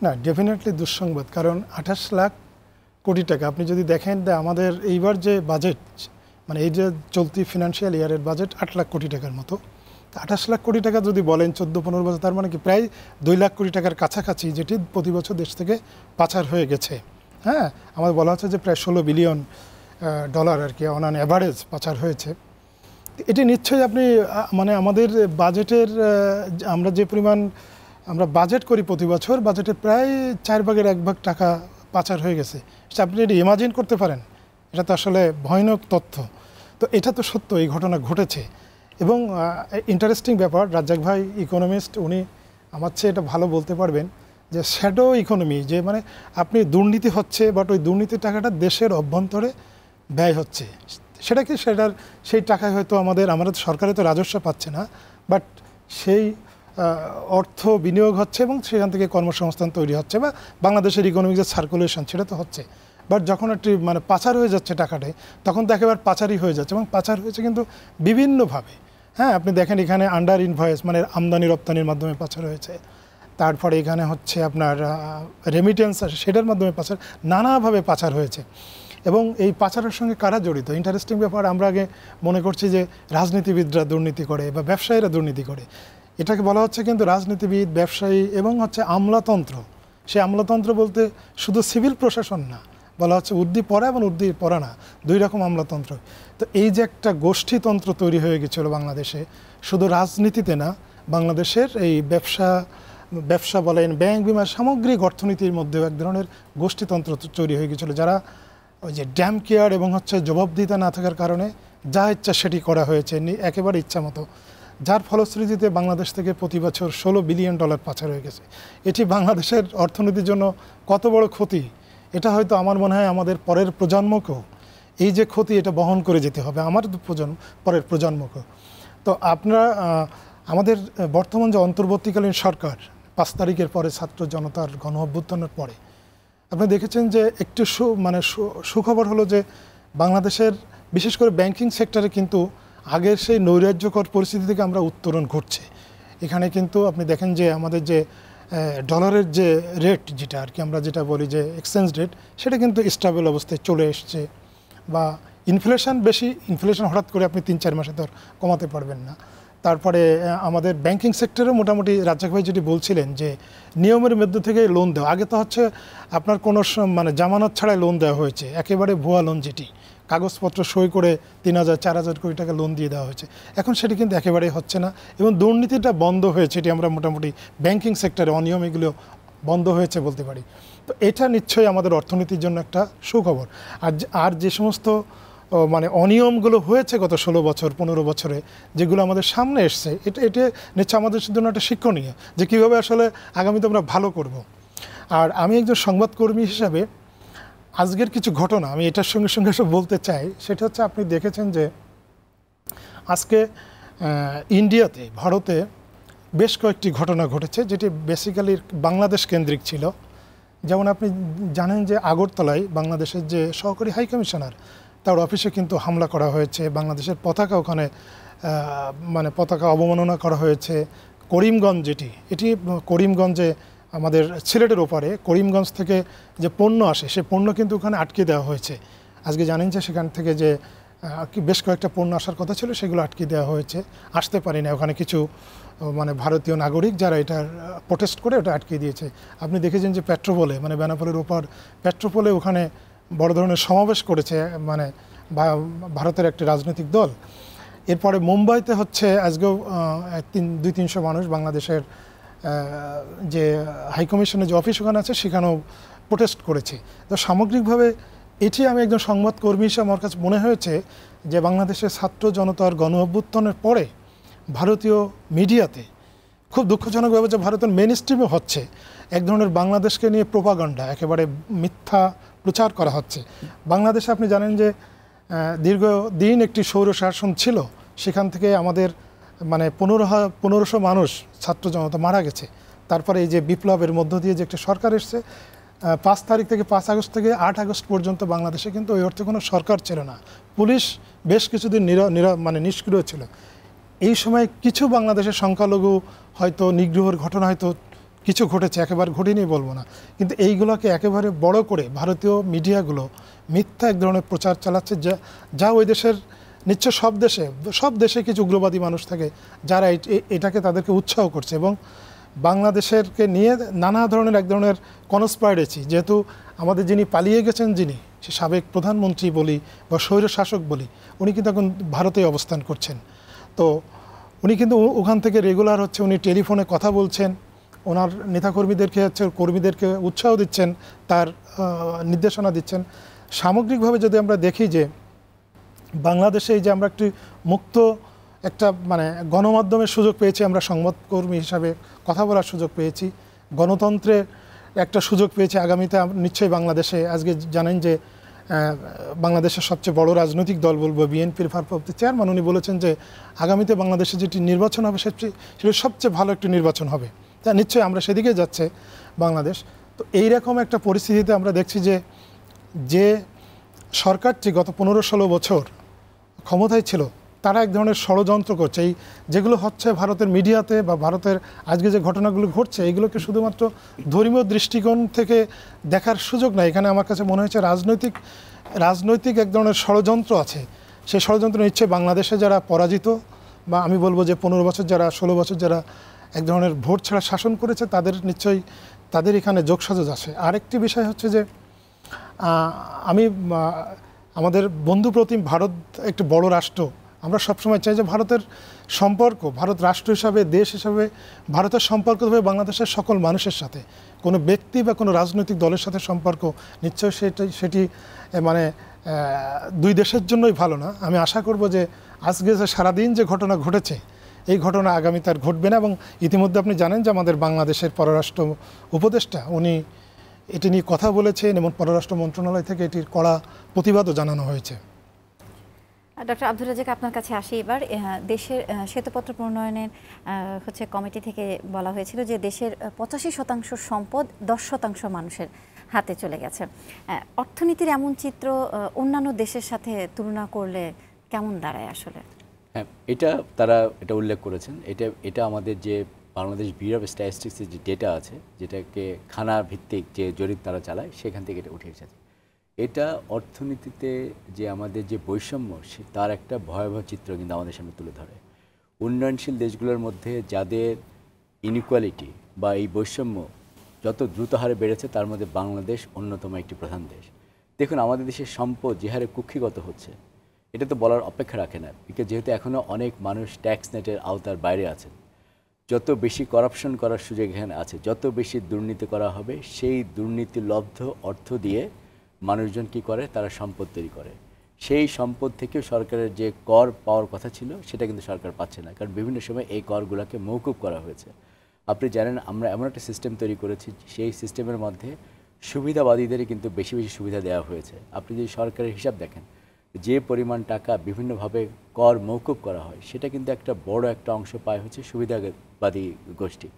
না, ডেফিনেটলি দুঃসংবাদ। কারণ ২৮ লাখ কোটি টাকা আপনি যদি দেখেন, আমাদের এইবার যে বাজেট, মানে এই যে চলতি ফিনান্সিয়াল ইয়ারের বাজেট ৮ লাখ কোটি টাকার মতো। ২৮ লাখ কোটি টাকা যদি বলেন ১৪-১৫ বছর, তার মানে কি প্রায় ২ লাখ কোটি টাকার কাছাকাছি, যেটি প্রতি বছর দেশ থেকে পাচার হয়ে গেছে। হ্যাঁ, আমাদের বলা হচ্ছে যে প্রায় ১৬ বিলিয়ন ডলার আর কি অন অ্যান অ্যাভারেজ পাচার হয়েছে। এটি নিশ্চয়ই আপনি মানে আমাদের বাজেটের আমরা যে পরিমাণ আমরা বাজেট করি প্রতি বছর, বাজেটের প্রায় 4 ভাগের 1 ভাগ টাকা পাচার হয়ে গেছে। সেটা আপনি এটি ইমাজিন করতে পারেন? এটা তো আসলে ভয়ানক তথ্য। তো এটা তো সত্য, এই ঘটনা ঘটেছে। এবং ইন্টারেস্টিং ব্যাপার, রাজ্জাক ভাই ইকোনমিস্ট, উনি আমার চেয়ে এটা ভালো বলতে পারবেন যে শ্যাডো ইকোনমি, যে মানে আপনি দুর্নীতি হচ্ছে, বাট ওই দুর্নীতির টাকাটা দেশের অভ্যন্তরে ব্যয় হচ্ছে। সেটা কি, সেই টাকায় হয়তো আমরা সরকারে তো রাজস্ব পাচ্ছে না, বাট সেই অর্থ বিনিয়োগ হচ্ছে এবং সেখান থেকে কর্মসংস্থান তৈরি হচ্ছে, বা বাংলাদেশের ইকোনমিক যে সার্কুলেশন সেটা তো হচ্ছে। বাট যখন একটি মানে পাচার হয়ে যাচ্ছে টাকাটাই, তখন তো একেবারে পাচারই হয়ে যাচ্ছে, এবং পাচার হয়েছে কিন্তু বিভিন্নভাবে। হ্যাঁ, আপনি দেখেন এখানে আন্ডার ইনভয়েস, মানে আমদানি রপ্তানির মাধ্যমে পাচার হয়েছে। তারপরে এখানে হচ্ছে আপনার রেমিটেন্স আছে, সেটার মাধ্যমে পাচার, নানাভাবে পাচার হয়েছে। এবং এই পাচারের সঙ্গে কারা জড়িত? ইন্টারেস্টিং ব্যাপার, আমরা আগে মনে করছি যে রাজনীতিবিদরা দুর্নীতি করে বা ব্যবসায়ীরা দুর্নীতি করে। এটাকে বলা হচ্ছে কিন্তু রাজনীতিবিদ, ব্যবসায়ী এবং হচ্ছে আমলাতন্ত্র। সেই আমলাতন্ত্র বলতে শুধু সিভিল প্রশাসন না, বলা হচ্ছে উর্দি পড়া এবং উর্দি পড়া না, 2 রকম আমলাতন্ত্র। তো এই যে একটা গোষ্ঠীতন্ত্র তৈরি হয়ে গেছিলো বাংলাদেশে, শুধু রাজনীতিতে না, বাংলাদেশের এই ব্যবসা বলেন, ব্যাংক, বিমা, সামগ্রিক অর্থনীতির মধ্যেও এক ধরনের গোষ্ঠীতন্ত্র তৈরি হয়ে গেছিলো, যারা ওই যে ড্যাম কেয়ার এবং হচ্ছে জবাবদিহিতা না থাকার কারণে যা ইচ্ছা সেটি করা হয়েছে একেবারে ইচ্ছা মতো, যার ফলশ্রুতিতে বাংলাদেশ থেকে প্রতি বছর 16 বিলিয়ন ডলার পাচার হয়ে গেছে। এটি বাংলাদেশের অর্থনীতির জন্য কত বড় ক্ষতি, এটা হয়তো আমার মনে হয় আমাদের পরের প্রজন্মকেও এই যে ক্ষতি, এটা বহন করে যেতে হবে আমার পরের প্রজন্মকেও। তো আপনারা আমাদের বর্তমান যে অন্তর্বর্তীকালীন সরকার, 5 তারিখের পরে ছাত্র জনতার গণ অভ্যুত্থানের পরে আপনি দেখেছেন যে একটু সুখবর হলো যে বাংলাদেশের বিশেষ করে ব্যাংকিং সেক্টরে কিন্তু আগের সেই নৈরাজ্যকর পরিস্থিতি থেকে আমরা উত্তরণ ঘটছে। এখানে কিন্তু আপনি দেখেন যে আমাদের যে ডলারের যে রেট, যেটা আর কি আমরা যেটা বলি যে এক্সচেঞ্জ রেট, সেটা কিন্তু স্টেবল অবস্থায় চলে এসছে। বা ইনফ্লেশন হঠাৎ করে আপনি 3-4 মাসে তো কমাতে পারবেন না। তারপরে আমাদের ব্যাংকিং সেক্টরে মোটামুটি রাজ্জাক ভাই যেটি বলছিলেন যে নিয়মের মধ্যে থেকে লোন দেওয়া, আগে তো হচ্ছে আপনার কোনো মানে জামানত ছাড়াই লোন দেওয়া হয়েছে, একেবারে ভুয়া লোন, যেটি কাগজপত্র সই করে 3,000-4,000 কোটি টাকা লোন দিয়ে দেওয়া হয়েছে। এখন সেটি কিন্তু একেবারেই হচ্ছে না, এবং দুর্নীতিটা বন্ধ হয়েছে। এটি আমরা মোটামুটি ব্যাংকিং সেক্টরে অনিয়ম এগুলো বন্ধ হয়েছে বলতে পারি। তো এটা নিশ্চয়ই আমাদের অর্থনীতির জন্য একটা সুখবর। আর যে সমস্ত মানে অনিয়মগুলো হয়েছে গত 16 বছর 15 বছরে, যেগুলো আমাদের সামনে এসছে, এটা নিশ্চয় আমাদের জন্য একটা শিক্ষণীয়, যে কীভাবে আসলে আগামীতে আমরা ভালো করব। আর আমি একজন সংবাদকর্মী হিসাবে আজকের কিছু ঘটনা আমি এটার সঙ্গে সঙ্গে বলতে চাই। সেটা হচ্ছে, আপনি দেখেছেন যে আজকে ইন্ডিয়াতে, ভারতে বেশ কয়েকটি ঘটনা ঘটেছে, যেটি বেসিক্যালি বাংলাদেশ কেন্দ্রিক ছিল। যেমন আপনি জানেন যে আগরতলায় বাংলাদেশের যে সহকারী হাই কমিশনার, তার অফিসে কিন্তু হামলা করা হয়েছে, বাংলাদেশের পতাকা ওখানে মানে পতাকা অবমাননা করা হয়েছে। করিমগঞ্জ, এটি করিমগঞ্জে আমাদের সিলেটের ওপারে করিমগঞ্জ থেকে যে পণ্য আসে, সে পণ্য কিন্তু ওখানে আটকে দেওয়া হয়েছে। আজকে জানেন যে সেখান থেকে যে বেশ কয়েকটা পণ্য আসার কথা ছিল, সেগুলো আটকে দেওয়া হয়েছে, আসতে পারি না। ওখানে কিছু মানে ভারতীয় নাগরিক যারা এটার প্রোটেস্ট করে ওটা আটকে দিয়েছে। আপনি দেখেছেন যে পেট্রোপোলে, মানে বেনাপোলের ওপর পেট্রোপোলে ওখানে বড় ধরনের সমাবেশ করেছে মানে ভারতের একটি রাজনৈতিক দল। এরপরে মুম্বাইতে হচ্ছে আজকেও 200-300 মানুষ বাংলাদেশের যে হাইকমিশনের যে অফিস ওখানে আছে সেখানেও প্রোটেস্ট করেছে। তো সামগ্রিকভাবে এটি আমি একজন সংবাদকর্মী হিসেবে আমার কাছে মনে হয়েছে যে বাংলাদেশের ছাত্র জনতার গণ অভ্যুত্থানের পরে ভারতীয় মিডিয়াতে খুব দুঃখজনকভাবে যে ভারতের মেন স্ট্রিমে হচ্ছে এক ধরনের বাংলাদেশকে নিয়ে প্রোপাগান্ডা, একেবারে মিথ্যা প্রচার করা হচ্ছে। বাংলাদেশে আপনি জানেন যে দীর্ঘদিন একটি স্বৈরশাসন ছিল, সেখান থেকে আমাদের মানে 1500 মানুষ ছাত্র জনতা মারা গেছে। তারপরে এই যে বিপ্লবের মধ্য দিয়ে যে একটা সরকার এসছে, 5 তারিখ থেকে 5 আগস্ট থেকে 8 আগস্ট পর্যন্ত বাংলাদেশে কিন্তু ওই অর্থে কোনো সরকার ছিল না। পুলিশ বেশ কিছুদিন মানে নিষ্ক্রিয় ছিল। এই সময় কিছু বাংলাদেশের সংখ্যালঘু হয়তো নিগ্রহের ঘটনা হয়তো কিছু ঘটেছে, একেবারে ঘটেনি বলবো না, কিন্তু এইগুলোকে একেবারে বড় করে ভারতীয় মিডিয়াগুলো মিথ্যা এক ধরনের প্রচার চালাচ্ছে, যা ওই দেশের নিশ্চয় সব দেশে কিছু উগ্রবাদী মানুষ থাকে যারা এটাকে তাদেরকে উৎসাহ করছে। এবং বাংলাদেশেরকে নিয়ে নানা ধরনের এক ধরনের কনস্পাইরেসি, যেহেতু আমাদের যিনি পালিয়ে গেছেন, যিনি সে সাবেক প্রধানমন্ত্রী বলি বা স্বৈরশাসক বলি, উনি কিন্তু এখন ভারতে অবস্থান করছেন। তো উনি কিন্তু ওখান থেকে রেগুলার হচ্ছে উনি টেলিফোনে কথা বলছেন, ওনার নেতাকর্মীদেরকে হচ্ছে কর্মীদেরকে উৎসাহ দিচ্ছেন, তার নির্দেশনা দিচ্ছেন। সামগ্রিকভাবে যদি আমরা দেখি যে বাংলাদেশে এই যে আমরা একটি মুক্ত একটা মানে গণমাধ্যমের সুযোগ পেয়েছি, আমরা সংবাদকর্মী হিসাবে কথা বলার সুযোগ পেয়েছি, গণতন্ত্রের একটা সুযোগ পেয়েছি। আগামীতে নিশ্চয়ই বাংলাদেশে আজকে জানেন যে বাংলাদেশের সবচেয়ে বড় রাজনৈতিক দল বলবো বিএনপির ভারপ্রাপ্ত চেয়ারম্যান, উনি বলেছেন যে আগামীতে বাংলাদেশে যেটি নির্বাচন হবে সেটি সবচেয়ে ভালো একটি নির্বাচন হবে। তা নিশ্চয়ই আমরা সেদিকে যাচ্ছে বাংলাদেশ। তো এইরকম একটা পরিস্থিতিতে আমরা দেখছি যে সরকারটি গত 15-16 বছর ক্ষমতায় ছিল, তারা এক ধরনের ষড়যন্ত্র করছে। এই যেগুলো হচ্ছে ভারতের মিডিয়াতে বা ভারতের আজকে যে ঘটনাগুলো ঘটছে, এগুলোকে শুধুমাত্র ধর্মীয় দৃষ্টিকোণ থেকে দেখার সুযোগ নাই। এখানে আমার কাছে মনে হয়েছে রাজনৈতিক এক ধরনের ষড়যন্ত্র আছে। সেই ষড়যন্ত্র নিশ্চয়ই বাংলাদেশে যারা পরাজিত, বা আমি বলবো যে 15 বছর যারা 16 বছর যারা এক ধরনের ভোট ছাড়া শাসন করেছে, তাদের নিশ্চয়ই তাদের এখানে যোগসাজশ আছে। আরেকটি বিষয় হচ্ছে যে আমাদের বন্ধুপ্রতিম ভারত একটি বড় রাষ্ট্র। আমরা সবসময় চাই যে ভারতের সম্পর্ক, ভারত রাষ্ট্র হিসাবে, দেশ হিসাবে ভারতের সম্পর্ক হবে বাংলাদেশের সকল মানুষের সাথে, কোনো ব্যক্তি বা কোনো রাজনৈতিক দলের সাথে সম্পর্ক নিশ্চয়ই সেটি মানে দুই দেশের জন্যই ভালো না। আমি আশা করব যে আজকে যে সারাদিন যে ঘটনা ঘটেছে, এই ঘটনা আগামীতে আর ঘটবে না। এবং ইতিমধ্যে আপনি জানেন যে আমাদের বাংলাদেশের পররাষ্ট্র উপদেষ্টা উনি এটি নিয়ে কথা বলেছেন এবং পররাষ্ট্র মন্ত্রণালয় থেকে এটির কড়া প্রতিবাদও জানানো হয়েছে। ডক্টর আব্দুর রাজ্জাক, আপনার কাছে আসি এবার। দেশের শ্বেতপত্র প্রণয়নের হচ্ছে কমিটি থেকে বলা হয়েছিল যে দেশের 85% সম্পদ 10% মানুষের হাতে চলে গেছে। অর্থনীতির এমন চিত্র অন্যান্য দেশের সাথে তুলনা করলে কেমন দাঁড়ায় আসলে? হ্যাঁ, তারা এটা উল্লেখ করেছেন। এটা আমাদের যে বাংলাদেশ ব্যুরো অফ স্ট্যাটিস্টিক্সের যে ডেটা আছে, যেটাকে খানা ভিত্তিক যে জরিপ তারা চালায়, সেখান থেকে এটা উঠে এসেছে। এটা অর্থনীতিতে যে আমাদের যে বৈষম্য, তার একটা ভয়াবহ চিত্র কিন্তু আমাদের সামনে তুলে ধরে। উন্নয়নশীল দেশগুলোর মধ্যে যাদের ইনইকুয়ালিটি বা এই বৈষম্য যত দ্রুত হারে বেড়েছে, তার মধ্যে বাংলাদেশ অন্যতম একটি প্রধান দেশ। দেখুন, আমাদের দেশের সম্পদ যে হারে কুক্ষিগত হচ্ছে, এটা তো বলার অপেক্ষা রাখে না। যেহেতু এখনও অনেক মানুষ ট্যাক্স নেটের আওতার বাইরে আছেন, যত বেশি করাপশন করার সুযোগ এখানে আছে, যত বেশি দুর্নীতি করা হবে, সেই দুর্নীতিলব্ধ অর্থ দিয়ে মানুষজন কি করে, তারা সম্পদ তৈরি করে। সেই সম্পদ থেকে সরকারের যে কর পাওয়ার কথা ছিল, সেটা কিন্তু সরকার পাচ্ছে না, কারণ বিভিন্ন সময় এই করগুলোকে মওকুফ করা হয়েছে। আপনি জানেন, আমরা এমন একটা সিস্টেম তৈরি করেছি, সেই সিস্টেমের মধ্যে সুবিধাবাদীদেরই কিন্তু বেশি বেশি সুবিধা দেওয়া হয়েছে। আপনি যদি সরকারের হিসাব দেখেন, যে পরিমাণ টাকা বিভিন্নভাবে কর মওকুফ করা হয়, সেটা কিন্তু একটা বড় একটা অংশ পায় হচ্ছে সুবিধাবাদী গোষ্ঠী।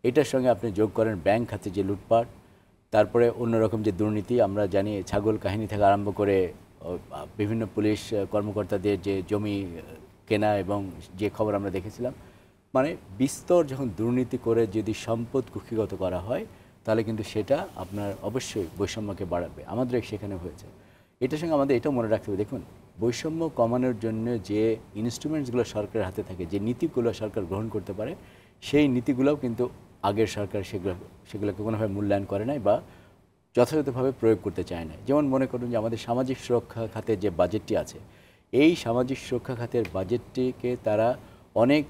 এটার সঙ্গে আপনি যোগ করেন ব্যাংক খাতে যে লুটপাট, তারপরে অন্যরকম যে দুর্নীতি, আমরা জানি ছাগল কাহিনী থেকে আরম্ভ করে বিভিন্ন পুলিশ কর্মকর্তাদের যে জমি কেনা এবং যে খবর আমরা দেখেছিলাম, মানে বিস্তর যখন দুর্নীতি করে যদি সম্পদ কুক্ষিগত করা হয়, তাহলে কিন্তু সেটা আপনার অবশ্যই বৈষম্যকে বাড়াবে। আমাদের সেখানে হয়েছে। এটার সঙ্গে আমাদের এটাও মনে রাখতে হবে, দেখুন, বৈষম্য কমানোর জন্য যে ইনস্ট্রুমেন্টসগুলো সরকারের হাতে থাকে, যে নীতিগুলো সরকার গ্রহণ করতে পারে, সেই নীতিগুলোও কিন্তু আগের সরকার সেগুলোকে কোনোভাবে মূল্যায়ন করে নাই বা যথাযথভাবে প্রয়োগ করতে চায় না। যেমন মনে করুন যে আমাদের সামাজিক সুরক্ষা খাতের যে বাজেটটি আছে, এই সামাজিক সুরক্ষা খাতের বাজেটটিকে তারা অনেক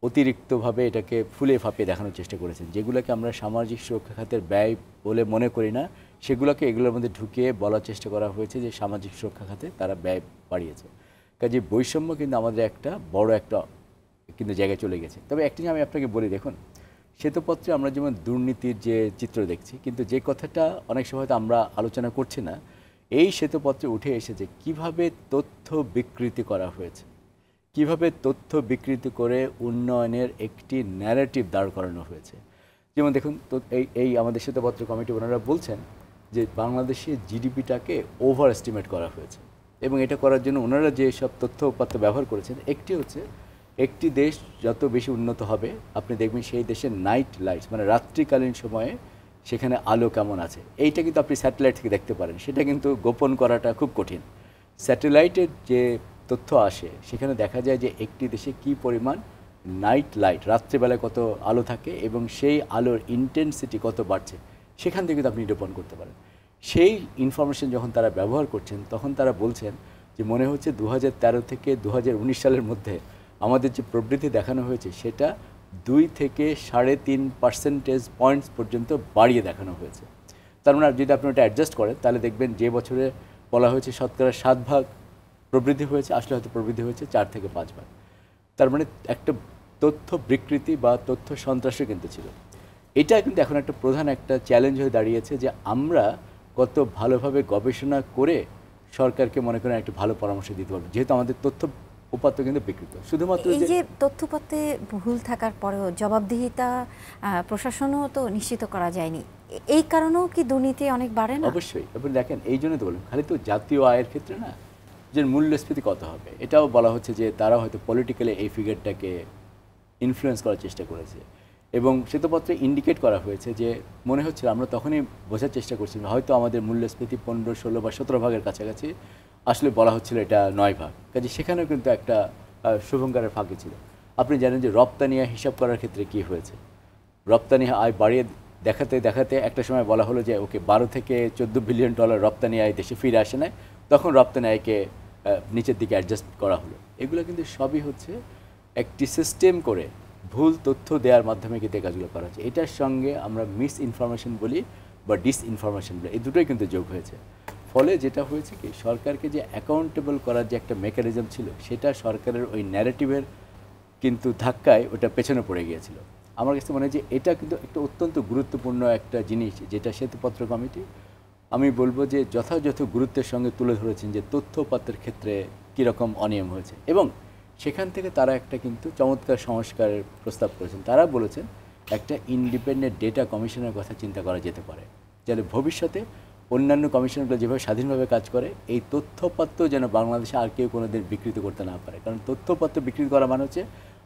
অতিরিক্তভাবে এটাকে ফুলে ফাঁপিয়ে দেখানোর চেষ্টা করেছেন। যেগুলোকে আমরা সামাজিক সুরক্ষা খাতের ব্যয় বলে মনে করি না, সেগুলোকে এগুলোর মধ্যে ঢুকিয়ে বলার চেষ্টা করা হয়েছে যে সামাজিক সুরক্ষা খাতে তারা ব্যয় বাড়িয়েছে। কাজে বৈষম্য কিন্তু আমাদের একটা বড় একটা কিন্তু জায়গায় চলে গেছে। তবে একটি আমি আপনাকে বলি, দেখুন শ্বেতপত্রে আমরা যেমন দুর্নীতির যে চিত্র দেখছি, কিন্তু যে কথাটা অনেক সময় আমরা আলোচনা করছি না, এই শ্বেতপত্রে উঠে এসেছে কিভাবে তথ্য বিকৃতি করা হয়েছে, কিভাবে তথ্য বিকৃতি করে উন্নয়নের একটি ন্যারেটিভ দাঁড় করানো হয়েছে। যেমন দেখুন তো এই আমাদের শ্বেতপত্র কমিটি ওনারা বলছেন যে বাংলাদেশের জিডিপিটাকে ওভার এস্টিমেট করা হয়েছে, এবং এটা করার জন্য ওনারা যে সব তথ্য উপাত্ত ব্যবহার করেছেন, একটি হচ্ছে একটি দেশ যত বেশি উন্নত হবে আপনি দেখবেন সেই দেশের নাইট লাইটস মানে রাত্রিকালীন সময়ে সেখানে আলো কেমন আছে, এইটা কিন্তু আপনি স্যাটেলাইট থেকে দেখতে পারেন। সেটা কিন্তু গোপন করাটা খুব কঠিন। স্যাটেলাইটের যে তথ্য আসে সেখানে দেখা যায় যে একটি দেশে কি পরিমাণ নাইট লাইট, রাত্রিবেলায় কত আলো থাকে এবং সেই আলোর ইন্টেন্সিটি কত বাড়ছে, সেখান থেকে কিন্তু আপনি নিরূপণ করতে পারেন। সেই ইনফরমেশন যখন তারা ব্যবহার করছেন তখন তারা বলছেন যে মনে হচ্ছে 2013 থেকে 2019 সালের মধ্যে আমাদের যে প্রবৃদ্ধি দেখানো হয়েছে সেটা 2 থেকে 3.5% পয়েন্টস পর্যন্ত বাড়িয়ে দেখানো হয়েছে। তার মানে যদি আপনি ওটা অ্যাডজাস্ট করেন তাহলে দেখবেন যে বছরে বলা হয়েছে 7% প্রবৃদ্ধি হয়েছে, আসলে হয়তো প্রবৃদ্ধি হয়েছে 4 থেকে 5 ভাগ। তার মানে একটা তথ্য বিকৃতি বা তথ্য সন্ত্রাসও কিন্তু ছিল। এটা কিন্তু এখন একটা প্রধান একটা চ্যালেঞ্জ হয়ে দাঁড়িয়েছে যে আমরা কত ভালোভাবে গবেষণা করে সরকারকে মনে করেন একটা ভালো পরামর্শ দিতে পারবো, যেহেতু আমাদের তথ্য উপাত্ত কিন্তু বিকৃত। শুধুমাত্র এই যে তথ্যপত্রে ভুল থাকার পরেও জবাবদিহিতা প্রশাসনও তো নিশ্চিত করা যায়নি, এই কারণেও কি দুর্নীতি অনেক বাড়ে না? অবশ্যই। আপনি দেখেন এই জন্য তো বলুন, খালি তো জাতীয় আয়ের ক্ষেত্রে না, যে মূল্যস্ফীতি কত হবে এটাও বলা হচ্ছে যে তারা হয়তো পলিটিক্যালি এই ফিগারটাকে ইনফ্লুয়েন্স করার চেষ্টা করেছে, এবং শ্বেতপত্রে ইন্ডিকেট করা হয়েছে যে মনে হচ্ছে আমরা তখনই বোঝার চেষ্টা করছি হয়তো আমাদের মূল্যস্ফীতি 15, 16 বা 17 ভাগের কাছাকাছি, আসলে বলা হচ্ছিল এটা 9 ভাগ। কাজে সেখানেও কিন্তু একটা শুভঙ্করের ফাঁকি ছিল। আপনি জানেন যে রপ্তানি হিসাব করার ক্ষেত্রে কি হয়েছে, রপ্তানি আয় বাড়িয়ে দেখাতে দেখাতে একটা সময় বলা হলো যে ওকে 12 থেকে 14 বিলিয়ন ডলার রপ্তানি আয় দেশে ফিরে আসে না, তখন রপ্তানি আয়কে নিচের দিকে অ্যাডজাস্ট করা হলো। এগুলো কিন্তু সবই হচ্ছে একটি সিস্টেম করে ভুল তথ্য দেওয়ার মাধ্যমে কিন্তু কাজগুলো করা হচ্ছে। এটার সঙ্গে আমরা মিস ইনফরমেশন বলি বা ডিসইনফরমেশন বলি, এই দুটোই কিন্তু যোগ হয়েছে। ফলে যেটা হয়েছে কি, সরকারকে যে অ্যাকাউন্টেবল করার যে একটা মেকানিজম ছিল সেটা সরকারের ওই ন্যারেটিভের কিন্তু ধাক্কায় ওটা পেছনে পড়ে গিয়েছিল। আমার কাছে মনে হয় যে এটা কিন্তু একটা অত্যন্ত গুরুত্বপূর্ণ একটা জিনিস, যেটা শ্বেতপত্র কমিটি আমি বলবো যে যথাযথ গুরুত্বের সঙ্গে তুলে ধরেছেন যে তথ্যপত্রের ক্ষেত্রে কীরকম অনিয়ম হয়েছে, এবং সেখান থেকে তারা একটা কিন্তু চমৎকার সংস্কারের প্রস্তাব করেছেন। তারা বলেছেন একটা ইন্ডিপেন্ডেন্ট ডেটা কমিশনের কথা চিন্তা করা যেতে পারে, যাতে ভবিষ্যতে অন্যান্য কমিশনগুলো যেভাবে স্বাধীনভাবে কাজ করে এই তথ্যপত্র যেন বাংলাদেশে আর কেউ কোনো দিন বিকৃত করতে না পারে। কারণ তথ্যপত্র বিকৃত করা মানে হচ্ছে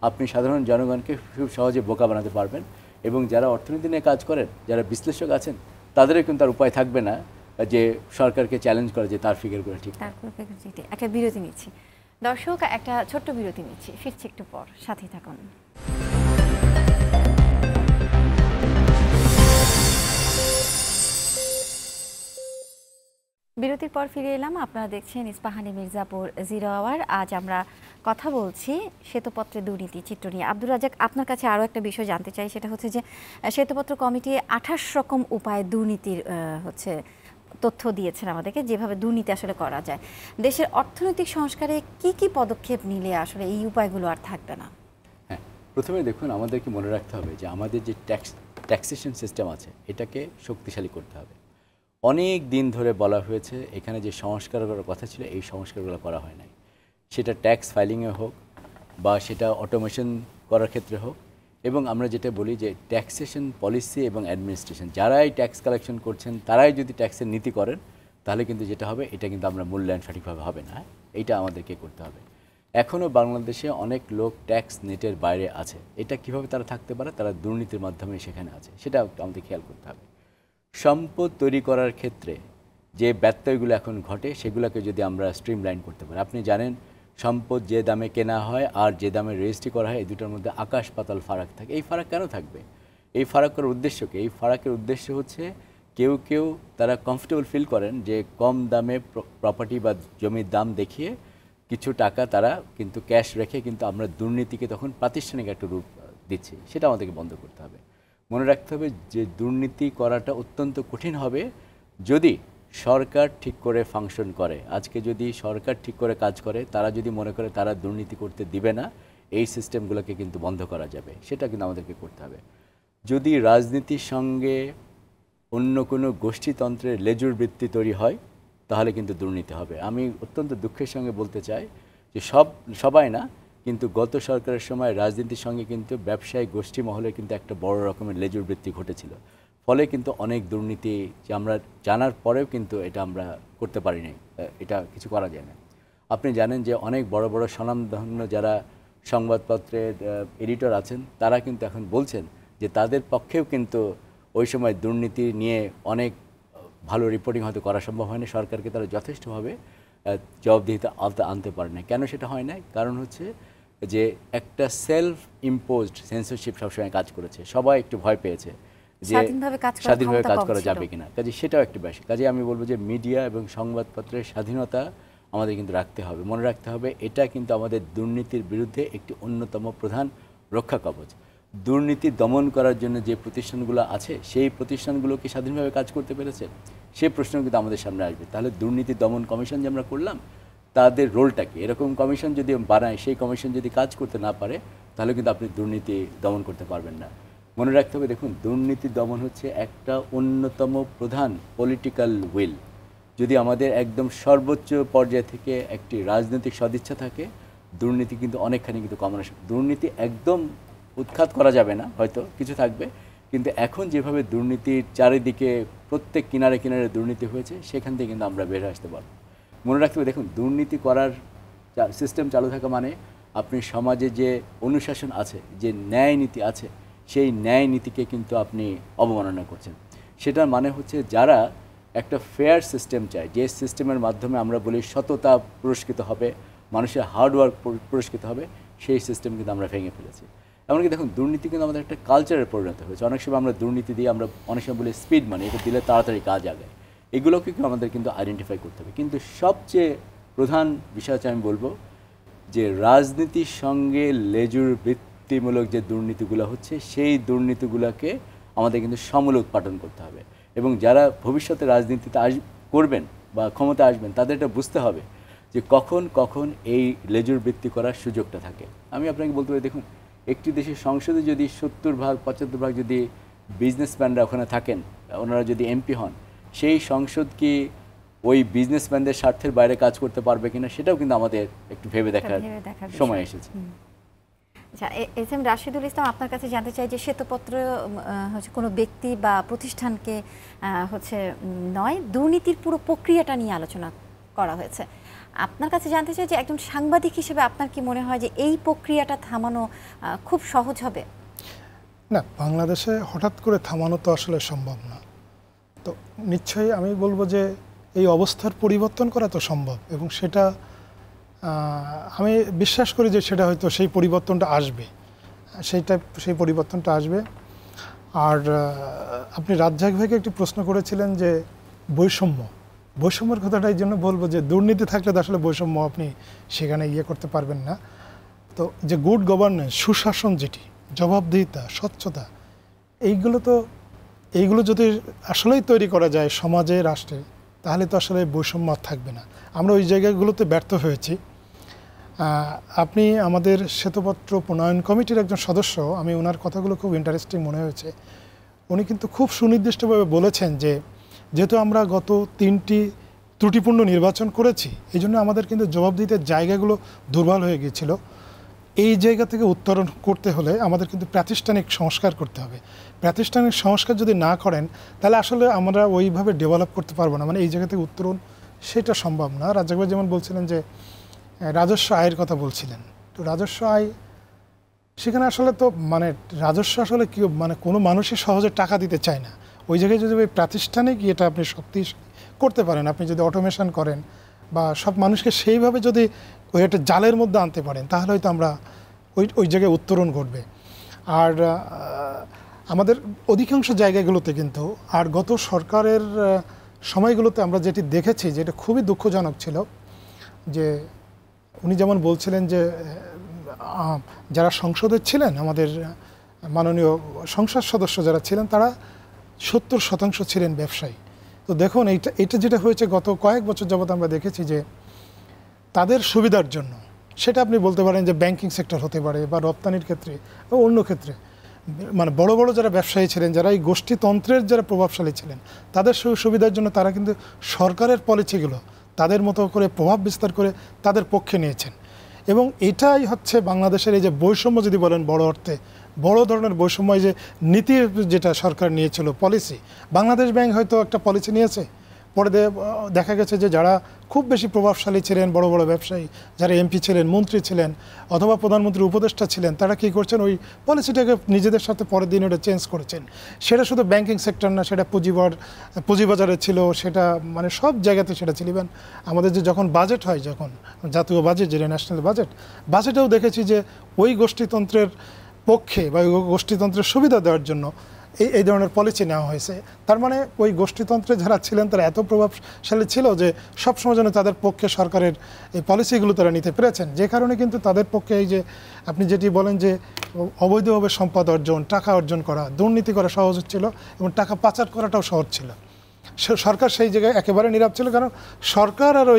আপনি সাধারণ জনগণকে খুব সহজে বোকা বানাতে পারবেন, এবং যারা অর্থনীতি নিয়ে কাজ করেন, যারা বিশ্লেষক আছেন, তাদেরও কিন্তু আর উপায় থাকবে না যে সরকারকে চ্যালেঞ্জ করে যে তার ফিগারগুলো ঠিক। একটা বিরতি নিচ্ছি দর্শক, একটা ছোট্ট বিরতি নিচ্ছি, ফিরছি একটু পর, সাথেই থাকুন। বিরতির পর ফিরে এলাম। আপনারা দেখছেন ইস্পাহানি মির্জাপুর জিরো আওয়ার। আজ আমরা কথা বলছি শ্বেতপত্রে দুর্নীতি চিত্র নিয়ে। আব্দুর রাজ্জাক, আপনার কাছে আরও একটা বিষয় জানতে চাই, সেটা হচ্ছে যে শ্বেতপত্র কমিটি 28 রকম উপায়ে দুর্নীতির তথ্য দিয়েছেন আমাদেরকে, যেভাবে দুর্নীতি আসলে করা যায়। দেশের অর্থনৈতিক সংস্কারে কি কি পদক্ষেপ নিলে আসলে এই উপায়গুলো আর থাকবে না? হ্যাঁ, প্রথমে দেখুন আমাদেরকে মনে রাখতে হবে যে আমাদের যে ট্যাক্সেশন সিস্টেম আছে এটাকে শক্তিশালী করতে হবে। অনেক দিন ধরে বলা হয়েছে এখানে যে সংস্কার করার কথা ছিল এই সংস্কারগুলো করা হয় নাই, সেটা ট্যাক্স ফাইলিংয়ে হোক বা সেটা অটোমেশন করার ক্ষেত্রে হোক। এবং আমরা যেটা বলি যে ট্যাক্সেশন পলিসি এবং অ্যাডমিনিস্ট্রেশন, যারাই ট্যাক্স কালেকশন করছেন তারাই যদি ট্যাক্সের নীতি করেন তাহলে কিন্তু যেটা হবে এটা কিন্তু আমরা মূল্যায়ন সঠিকভাবে হবে না, এইটা আমাদেরকে করতে হবে। এখনও বাংলাদেশে অনেক লোক ট্যাক্স নেটের বাইরে আছে। এটা কিভাবে তারা থাকতে পারে? তারা দুর্নীতির মাধ্যমে সেখানে আছে, সেটা আমাদের খেয়াল করতে হবে। সম্পদ তৈরি করার ক্ষেত্রে যে ব্যত্যয়গুলো এখন ঘটে সেগুলোকে যদি আমরা স্ট্রিমলাইন করতে পারি, আপনি জানেন সম্পদ যে দামে কেনা হয় আর যে দামে রেজিস্ট্রি করা হয় এই দুটোর মধ্যে আকাশ পাতাল ফারাক থাকে। এই ফারাক কেন থাকবে? এই ফারাক করার উদ্দেশ্য কি? এই ফারাকের উদ্দেশ্য হচ্ছে কেউ কেউ তারা কমফোর্টেবল ফিল করেন যে কম দামে প্রপার্টি বা জমির দাম দেখিয়ে কিছু টাকা তারা কিন্তু ক্যাশ রেখে কিন্তু আমরা দুর্নীতিকে তখন প্রাতিষ্ঠানিক একটা রূপ দিচ্ছি। সেটা আমাদেরকে বন্ধ করতে হবে। মনে রাখতে হবে যে দুর্নীতি করাটা অত্যন্ত কঠিন হবে যদি সরকার ঠিক করে ফাংশন করে। আজকে যদি সরকার ঠিক করে কাজ করে, তারা যদি মনে করে তারা দুর্নীতি করতে দিবে না, এই সিস্টেমগুলোকে কিন্তু বন্ধ করা যাবে। সেটা কিন্তু আমাদেরকে করতে হবে। যদি রাজনীতির সঙ্গে অন্য কোনো গোষ্ঠীতন্ত্রের লেজুর বৃত্তি তৈরি হয় তাহলে কিন্তু দুর্নীতি হবে। আমি অত্যন্ত দুঃখের সঙ্গে বলতে চাই যে সবাই না, কিন্তু গত সরকারের সময় রাজনীতির সঙ্গে কিন্তু ব্যবসায়ী গোষ্ঠী মহলে কিন্তু একটা বড় রকমের লেজুর বৃত্তি ঘটেছিল। ফলে কিন্তু অনেক দুর্নীতি যে আমরা জানার পরেও কিন্তু এটা আমরা করতে পারি নাই, এটা কিছু করা যায় না। আপনি জানেন যে অনেক বড় বড় স্বনামধন্য যারা সংবাদপত্রের এডিটর আছেন তারা কিন্তু এখন বলছেন যে তাদের পক্ষেও কিন্তু ওই সময় দুর্নীতি নিয়ে অনেক ভালো রিপোর্টিং হয়তো করা সম্ভব হয়নি। সরকারকে তারা যথেষ্টভাবে জবাবদিহিতা আনতে পারে না। কেন সেটা হয় না? কারণ হচ্ছে যে একটা সেলফ ইম্পোজড সেন্সরশিপ সবসময় কাজ করেছে। সবাই একটু ভয় পেয়েছে যে স্বাধীনভাবে কাজ করা যাবে কিনা। কাজে সেটাও একটু বেশি। কাজে আমি বলবো যে মিডিয়া এবং সংবাদপত্রের স্বাধীনতা আমাদের কিন্তু রাখতে হবে। মনে রাখতে হবে এটা কিন্তু আমাদের দুর্নীতির বিরুদ্ধে একটি অন্যতম প্রধান রক্ষা কবচ। দুর্নীতি দমন করার জন্য যে প্রতিষ্ঠানগুলো আছে সেই প্রতিষ্ঠানগুলো কি স্বাধীনভাবে কাজ করতে পেরেছে? সেই প্রশ্ন কিন্তু আমাদের সামনে আসবে। তাহলে দুর্নীতি দমন কমিশন যে আমরা করলাম তাদের রোলটা কি? এরকম কমিশন যদি বানায়, সেই কমিশন যদি কাজ করতে না পারে তাহলে কিন্তু আপনি দুর্নীতি দমন করতে পারবেন না। মনে রাখতে হবে, দেখুন দুর্নীতি দমন হচ্ছে একটা অন্যতম প্রধান পলিটিক্যাল উইল। যদি আমাদের একদম সর্বোচ্চ পর্যায় থেকে একটি রাজনৈতিক সদিচ্ছা থাকে, দুর্নীতি কিন্তু অনেকখানি কিন্তু কমানো। দুর্নীতি একদম উৎখাত করা যাবে না, হয়তো কিছু থাকবে, কিন্তু এখন যেভাবে দুর্নীতির চারিদিকে প্রত্যেক কিনারে কিনারে দুর্নীতি হয়েছে সেখান থেকে কিন্তু আমরা বের আসতে পারব। মনে রাখতে হবে, দেখুন দুর্নীতি করার সিস্টেম চালু থাকা মানে আপনি সমাজে যে অনুশাসন আছে, যে ন্যায় নীতি আছে, সেই ন্যায় নীতিকে কিন্তু আপনি অবমাননা করছেন। সেটার মানে হচ্ছে যারা একটা ফেয়ার সিস্টেম চায়, যে সিস্টেমের মাধ্যমে আমরা বলি সততা পুরস্কৃত হবে, মানুষের হার্ডওয়ার্ক পুরস্কৃত হবে, সেই সিস্টেম কিন্তু আমরা ভেঙে ফেলেছি। এমনকি দেখুন দুর্নীতি কিন্তু আমাদের একটা কালচারে পরিণত হয়েছে। অনেক সময় আমরা দুর্নীতি দিয়ে আমরা অনেক সময় বলি স্পিড মানি, এটা দিলে তাড়াতাড়ি কাজ আগায়। এগুলোকে আমাদের কিন্তু আইডেন্টিফাই করতে হবে। কিন্তু সবচেয়ে প্রধান বিষয় হচ্ছে আমি বলবো যে রাজনীতির সঙ্গে লেজুর বৃত্তিমূলক যে দুর্নীতিগুলো হচ্ছে সেই দুর্নীতিগুলোকে আমাদের কিন্তু সমূলে উৎপাদন করতে হবে। এবং যারা ভবিষ্যতে রাজনীতিতে করবেন বা ক্ষমতা আসবেন তাদের এটা বুঝতে হবে যে কখন কখন এই লেজুর বৃত্তি করার সুযোগটা থাকে। আমি আপনাকে বলতে পারি, দেখুন একটি দেশের সংসদে যদি 70-75% যদি বিজনেসম্যানরা ওখানে থাকেন, ওনারা যদি এমপি হন, সেই সংসদ কি ওই বিজনেসম্যানদের স্বার্থের বাইরে কাজ করতে পারবে কিনা সেটাও কিন্তু আমাদের একটু ভেবে দেখার সময় এসেছে। আচ্ছা, এস এম রাশিদুল ইসলাম, আপনার কাছে জানতে চাই যে শ্বেতপত্র হচ্ছে কোনো ব্যক্তি বা প্রতিষ্ঠানকে হচ্ছে নয়, দুর্নীতির পুরো প্রক্রিয়াটা নিয়ে আলোচনা করা হয়েছে। আপনার কাছে জানতে চাই যে একজন সাংবাদিক হিসেবে আপনার কি মনে হয় যে এই প্রক্রিয়াটা থামানো খুব সহজ হবে? না, বাংলাদেশে হঠাৎ করে থামানো তো আসলে সম্ভব না। তো নিশ্চয়ই আমি বলবো যে এই অবস্থার পরিবর্তন করা তো সম্ভব, এবং সেটা আমি বিশ্বাস করি যে সেটা হয়তো সেই পরিবর্তনটা আসবে, সেই পরিবর্তনটা আসবে। আর আপনি রাজ্জাক ভাইকে একটি প্রশ্ন করেছিলেন যে বৈষম্যের কথাটা এই জন্য বলবো যে দুর্নীতি থাকলে তো আসলে বৈষম্য আপনি সেখানে করতে পারবেন না। তো যে গুড গভর্নেন্স, সুশাসন, যেটি জবাবদিহিতা, স্বচ্ছতা, এইগুলো যদি আসলেই তৈরি করা যায় সমাজে, রাষ্ট্রে, তাহলে তো আসলে বৈষম্য থাকবে না। আমরা ওই জায়গাগুলোতে ব্যর্থ হয়েছি। আপনি আমাদের শ্বেতপত্র প্রণয়ন কমিটির একজন সদস্য, আমি ওনার কথাগুলো খুব ইন্টারেস্টিং মনে হয়েছে। উনি কিন্তু খুব সুনির্দিষ্টভাবে বলেছেন যে যেহেতু আমরা গত 3টি ত্রুটিপূর্ণ নির্বাচন করেছি, এই জন্য আমাদের কিন্তু জবাবদিহিতার জায়গাগুলো দুর্বল হয়ে গিয়েছিল। এই জায়গা থেকে উত্তরণ করতে হলে আমাদের কিন্তু প্রাতিষ্ঠানিক সংস্কার করতে হবে। প্রাতিষ্ঠানিক সংস্কার যদি না করেন তাহলে আসলে আমরা ওইভাবে ডেভেলপ করতে পারবো না, মানে এই জায়গা থেকে উত্তরণ সেটা সম্ভব না। রাজ্জাক ভাই যেমন বলছিলেন যে রাজস্ব আয়ের কথা বলছিলেন, তো রাজস্ব আয় সেখানে আসলে তো মানে রাজস্ব আসলে কি, মানে কোনো মানুষই সহজে টাকা দিতে চায় না। ওই জায়গায় যদি ওই প্রাতিষ্ঠানিক এটা আপনি শক্তি করতে পারেন, আপনি যদি অটোমেশন করেন বা সব মানুষকে সেইভাবে যদি ওই একটা জালের মধ্যে আনতে পারেন, তাহলে হয়তো আমরা ওই জায়গায় উত্তরণ ঘটবে। আর আমাদের অধিকাংশ জায়গাগুলোতে কিন্তু আর গত সরকারের সময়গুলোতে আমরা যেটি দেখেছি যেটা খুবই দুঃখজনক ছিল যে উনি যেমন বলছিলেন যে যারা সংসদে ছিলেন আমাদের মাননীয় সংসদ সদস্য যারা ছিলেন তারা 70% ছিলেন ব্যবসায়ী। তো দেখুন এটা যেটা হয়েছে গত কয়েক বছর যাবত আমরা দেখেছি যে তাদের সুবিধার জন্য, সেটা আপনি বলতে পারেন যে ব্যাংকিং সেক্টর হতে পারে বা রপ্তানির ক্ষেত্রে বা অন্য ক্ষেত্রে, মানে বড় বড় যারা ব্যবসায়ী ছিলেন, যারা এই গোষ্ঠীতন্ত্রের যারা প্রভাবশালী ছিলেন, তাদের সুবিধার জন্য তারা কিন্তু সরকারের পলিসিগুলো তাদের মতো করে প্রভাব বিস্তার করে তাদের পক্ষে নিয়েছেন। এবং এটাই হচ্ছে বাংলাদেশের এই যে বৈষম্য যদি বলেন বড় অর্থে, বড় ধরনের বৈষম্য, যে নীতি যেটা সরকার নিয়েছিল পলিসি, বাংলাদেশ ব্যাংক হয়তো একটা পলিসি নিয়েছে, পরে দেখা গেছে যে যারা খুব বেশি প্রভাবশালী ছিলেন, বড় বড় ব্যবসায়ী, যারা এমপি ছিলেন, মন্ত্রী ছিলেন অথবা প্রধানমন্ত্রীর উপদেষ্টা ছিলেন, তারা কী করছেন ওই পলিসিটাকে নিজেদের সাথে পরের দিন ওটা চেঞ্জ করেছেন। সেটা শুধু ব্যাংকিং সেক্টর না, সেটা পুঁজিবাজারে ছিল, সেটা মানে সব জায়গাতে সেটা ছিল। ইভেন আমাদের যে যখন বাজেট হয়, যখন জাতীয় বাজেট যেটা ন্যাশনাল বাজেটেও দেখেছি যে ওই গোষ্ঠীতন্ত্রের পক্ষে বা ওই গোষ্ঠীতন্ত্রের সুবিধা দেওয়ার জন্য এই ধরনের পলিসি নেওয়া হয়েছে। তার মানে ওই গোষ্ঠীতন্ত্রে যারা ছিলেন তারা এত প্রভাবশালী ছিল যে সবসময় যেন তাদের পক্ষে সরকারের এই পলিসিগুলো তারা নিতে পেরেছেন, যে কারণে কিন্তু তাদের পক্ষে এই যে আপনি যেটি বলেন যে অবৈধভাবে সম্পদ অর্জন, টাকা অর্জন করা, দুর্নীতি করা সহজ ছিল এবং টাকা পাচার করাটাও সহজ ছিল। সরকার সেই জায়গায় একেবারে নীরব ছিল, কারণ সরকার আর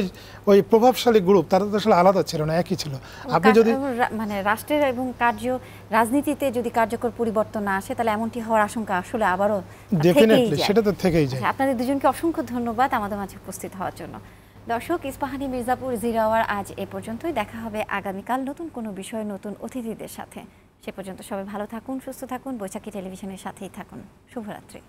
ওই প্রভাবশালী গ্রুপ তারা তো আসলে আলাদা ছিল না, একই ছিল। আপনি যদি মানে রাষ্ট্রের এবং রাজনীতিতে যদি কার্যকর পরিবর্তন না আসে তাহলে এমনটি হওয়ার আশঙ্কা আসলে আবারও ডেফিনেটলি সেটা তো থেকেই যায়। আপনাদের দুজনকে অসংখ্য ধন্যবাদ আমাদের মাঝে উপস্থিত হওয়ার জন্য। দর্শক, ইস্পাহানি মির্জাপুর জিরো আওয়ার আজ এ পর্যন্তই। দেখা হবে আগামীকাল নতুন কোনো বিষয়ে নতুন অতিথিদের সাথে। সে পর্যন্ত সবাই ভালো থাকুন, সুস্থ থাকুন, বৈশাখী টেলিভিশনের সাথেই থাকুন। শুভরাত্রি।